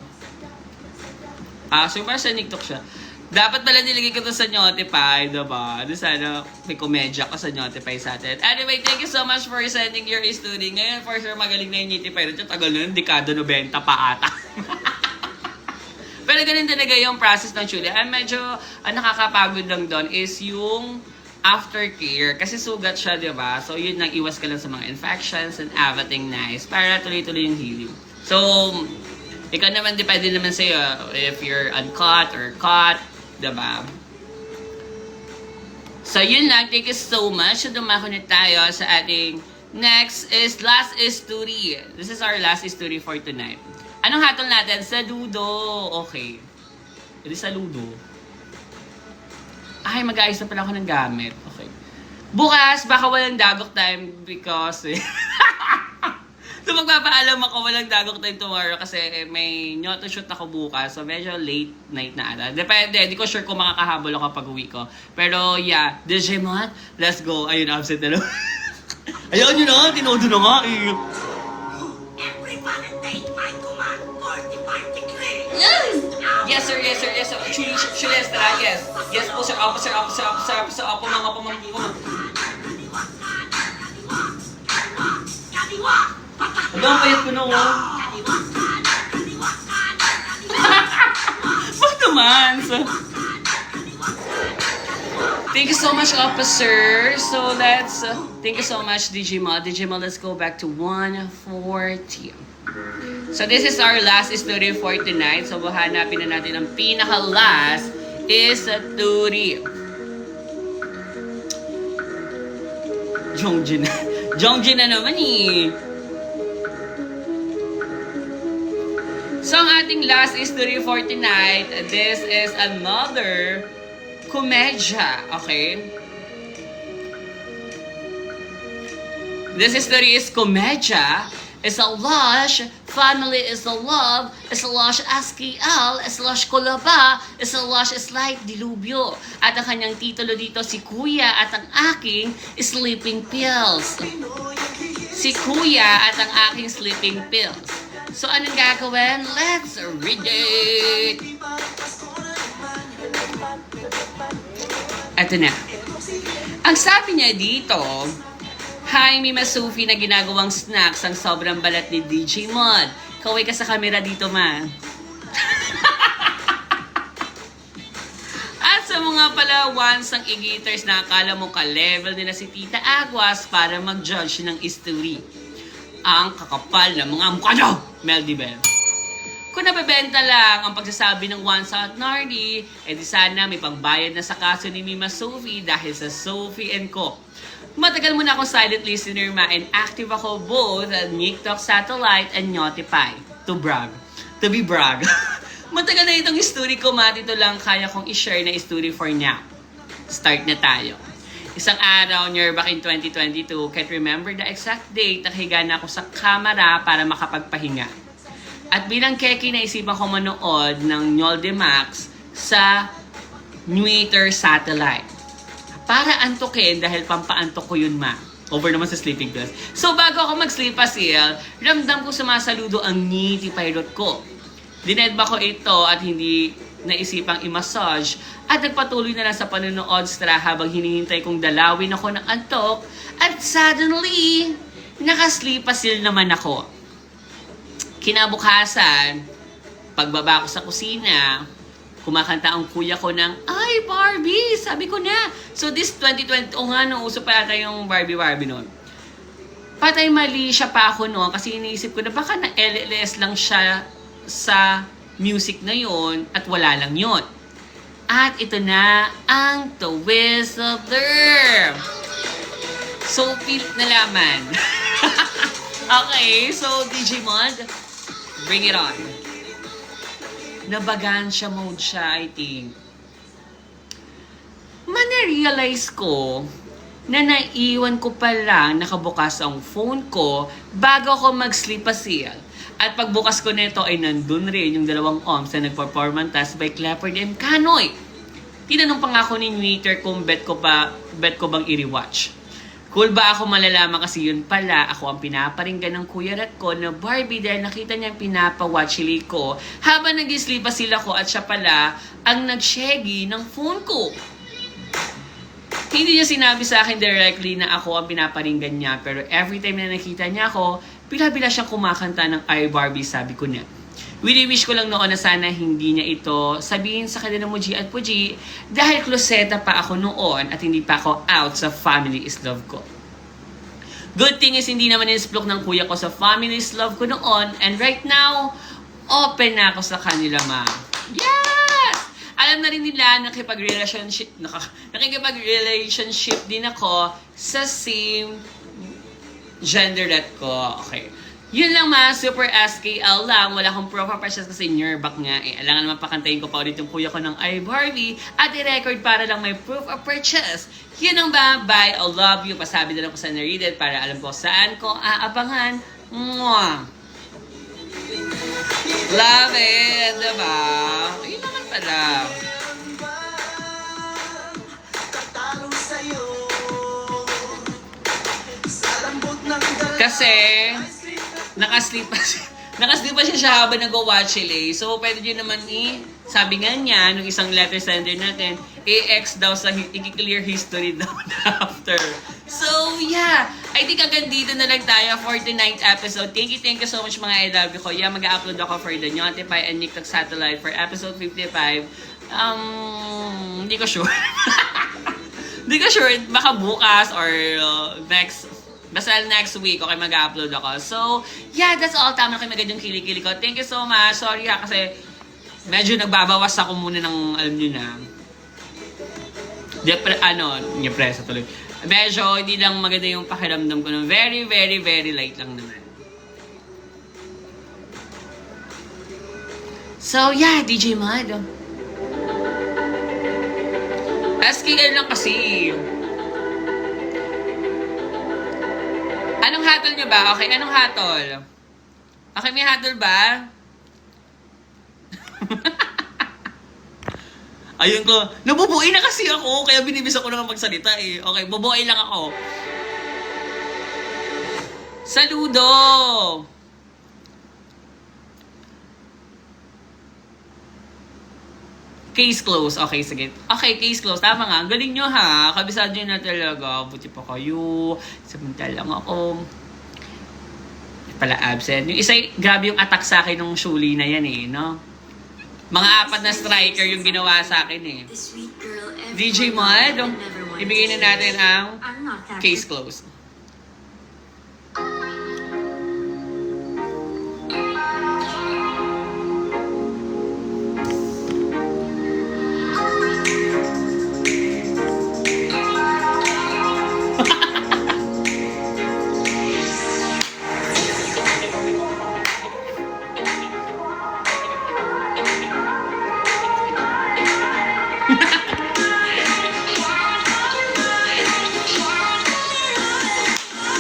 So para sa TikTok siya. Dapat pala nilagay ko to sa Notify, diba? Doon sana may komedya ko sa Notify sa atin. Anyway, thank you so much for sending your story. Ngayon, for sure, magaling na yung Notify. Tagal na yun, dekada 90 pa ata. Pero ganun talaga yung process ng Chuli. Medyo nakakapagod lang doon is yung aftercare. Kasi sugat siya, diba? So, yun lang, iwas ka lang sa mga infections and everything nice para tuloy-tuloy yung healing. So, ikaw naman, depende naman sa'yo if you're uncut or cut, diba? So, yun lang. Thank you so much. So, dumako na tayo sa ating next is last story. This is our last story for tonight. Anong hatol natin? Saludo. Okay. Hindi saludo. Ay, mag-aayos na pala ako ng gamit. Okay. Bukas, baka walang dagok time because so, magpapaalam ako, walang dagok time tomorrow kasi may nyoto shoot ako bukas. So, medyo late night na ata. Depende, di ko sure kung makakahabol ako pag uwi ko. Pero, yeah. Digimon, let's go. Ayun, absent na lang. Ayun yun na, tinodo na nga eh. Everybody take my command. 45 degrees. Yes, sir, yes, sir, yes, sir. Chulestra, yes. Yes po, sir. Opo, sir, opo, sir, opo, sir, opo, sir, opo, mga pamangkin ko. Hanggang payat ko na, oh. Bakit naman? So, thank you so much, officer. So, let's, thank you so much, Digimon. Digimon, let's go back to 140. So, this is our last story for tonight. So, hanapin na natin ang pinaka-last story. Jongjin. Jongjin na naman eh. So, ang ating last story for tonight, this is another komedya, okay? This story is komedya. It's a lush, family is a love, it's a lush SKL, it's a lush Kulaba, it's a lush Slight Dilubyo. At ang kanyang titulo dito, si Kuya at ang aking sleeping pills. Si Kuya at ang aking sleeping pills. So, anong gagawin? Let's read it! Ito na. Ang sabi niya dito, hi, Mima Sophie na ginagawang snacks ang sobrang balat ni DJ Mod. Kaway ka sa camera dito, ma. At sa mga palawans ang igiters na akala mo ka-level nila si Tita Aguas para mag-judge ng story. Ang kakapal na mga mukha nyo, Meldy Bell. Kung nabebenta lang ang pagsasabi ng One South Nardi, edi sana may pangbayad na sa kaso ni Mima Sophie dahil sa Sophie & Co. Matagal mo na akong silent listener, ma, and active ako both at TikTok Satellite and Notify. To brag. To be brag. Matagal na itong story ko, ma. Dito lang kaya kong i-share na story for now. Start na tayo. Isang araw near back in 2022, can't remember the exact date, nakahiga na ako sa kamera para makapagpahinga. At bilang keki, naisipan ko manood ng Nyolde Max sa Twitter Satellite. Para antukin dahil pampaantok ko yun, ma. Over naman sa sleeping pills. So bago ako mag-sleep asil, ramdam ko sumasaludo ang ngiti pilot ko. Dinedba ko ito at hindi naisipang i-massage at nagpatuloy na lang sa panonood habang hinihintay kong dalawin ako ng antok at suddenly, nakasleep asil naman ako. Kinabukasan, pagbaba ko sa kusina, kumakanta ang kuya ko ng, ay, Barbie! Sabi ko na. So this 2020, nung uso pa yata yung Barbie noon. Patay mali siya pa ako noon kasi iniisip ko na baka na LLS lang siya sa music na yon at wala lang yon. At ito na ang The Whistler. So, pilit na laman. Okay, so Digimon, bring it on. Nabagansya mode siya, I think. Manarealize ko na naiwan ko pa lang nakabukas ang phone ko bago ako mag-sleepasil. At pagbukas ko nito ay nandun rin yung dalawang OMS na nag-performance task by Clifford M. Canoy. Tinanong pa nga ako ni Waiter kung bet ko bang i-rewatch. Cool ba ako malalaman kasi yun pala ako ang pinaparinggan ng Kuya Rat ko na Barbie dahil nakita niya ang pinapawatchili ko habang nag-sleepasil ako at siya pala ang nag-shaggy ng phone ko. Hindi niya sinabi sa akin directly na ako ang pinaparinggan niya pero every time na nakita niya ako, bila-bila siyang kumakanta ng I, Barbie, sabi ko na. Wish ko lang noon na sana hindi niya ito sabihin sa kanila mo G at Puji dahil kloseta pa ako noon at hindi pa ako out sa Family is Love ko. Good thing is hindi naman inisplok ng kuya ko sa Family is Love ko noon and right now, open na ako sa kanila ma. Yes! Alam na rin nila nakikipag-relationship din ako sa same gender that ko. Okay. Yun lang ma, super SKL lang. Wala akong proper purchase kasi nearback nga eh. Alangan naman pakantayin ko pa ulit yung kuya ko ng I, Barbie at i-record para lang may proof of purchase. Yun lang ba? Bye, I love you. Pasabi na lang ko sa naread para alam ko saan ko aabangan. Mwah! Love it! Diba? Yun naman pala. Kasi nakasleep pa siya habang nag-watch So, pwede nyo naman sabi nga niya, nung isang letter sender natin, AX daw sa i-clear history daw after. So, yeah. I think hanggang dito na lang tayo for tonight's episode. Thank you so much mga I love you ko. Yeah, mag-upload ako for the Notify and TikTok Satellite for episode 55. Hindi ko sure. Hindi ko sure. Baka bukas or basta next week, okay, mag-upload ako. So, yeah, that's all. Tama na kayo magandang kilikili ko. Thank you so much. Sorry ha, kasi medyo nagbabawas ako muna ng, alam nyo na, depresa tuloy. Medyo, hindi lang maganda yung pakiramdam ko ng very, very, very light lang naman. So, yeah, DJ Mad. SKL lang kasi. Anong hatol nyo ba? Okay, anong hatol? Okay, may hatol ba? Ayun ko, nabubuhay na kasi ako, kaya binibis ako na magsalita eh. Okay, bubuhay lang ako. Saludo! Case closed. Okay, sige. Okay, case closed. Tama nga. Galing nyo ha. Kabisado nyo na talaga. Buti pa kayo. Samantalang ako. Pala absent. Yung isa, grabe yung attack sa akin ng Shuli na yan eh, no? Mga 4 na striker yung ginawa sa akin eh. DJ Mod, ibigay na natin ang case closed.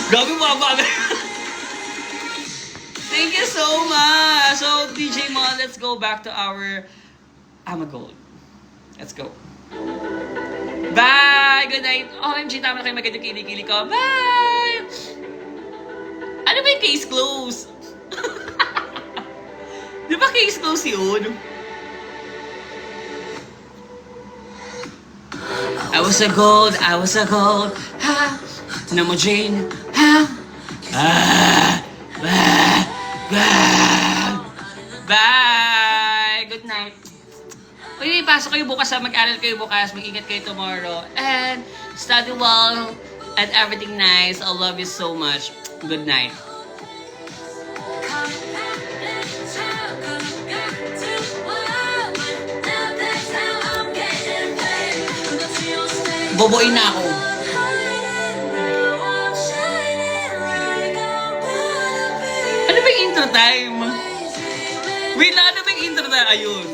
Grabe mga bagay. Thank you so much. So, DJ Mo, let's go back to our Amagold. Let's go. Bye! Good night. OMG, tama na kayo magandang kilikili ko. Bye! Ano ba yung case close? Di ba case close yun? I was a gold, ha? Na mo Jane, ha? Bye! Good night. Uy, pasok kayo bukas ha. Mag-aral kayo bukas. Mag-ingat kayo tomorrow. And study well and everything nice. I love you so much. Good night. Boboy na ako. Ano ba yung intro time? Wait lang, ano ba yung intro time? Ayun.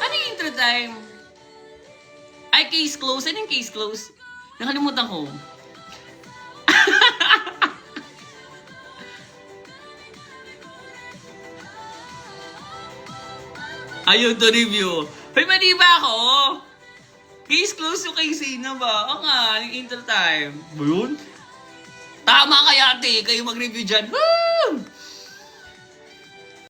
Ano yung intro time? Ay, case close. Ano yung case close? Nakalimutan ko. Ayun to review. Hoy, mali ba ako? Case close yung kay Sina ba? Oo nga, yung intro time. Ba yun? Tama kaya, ate. Kayo mag-review dyan. Woo!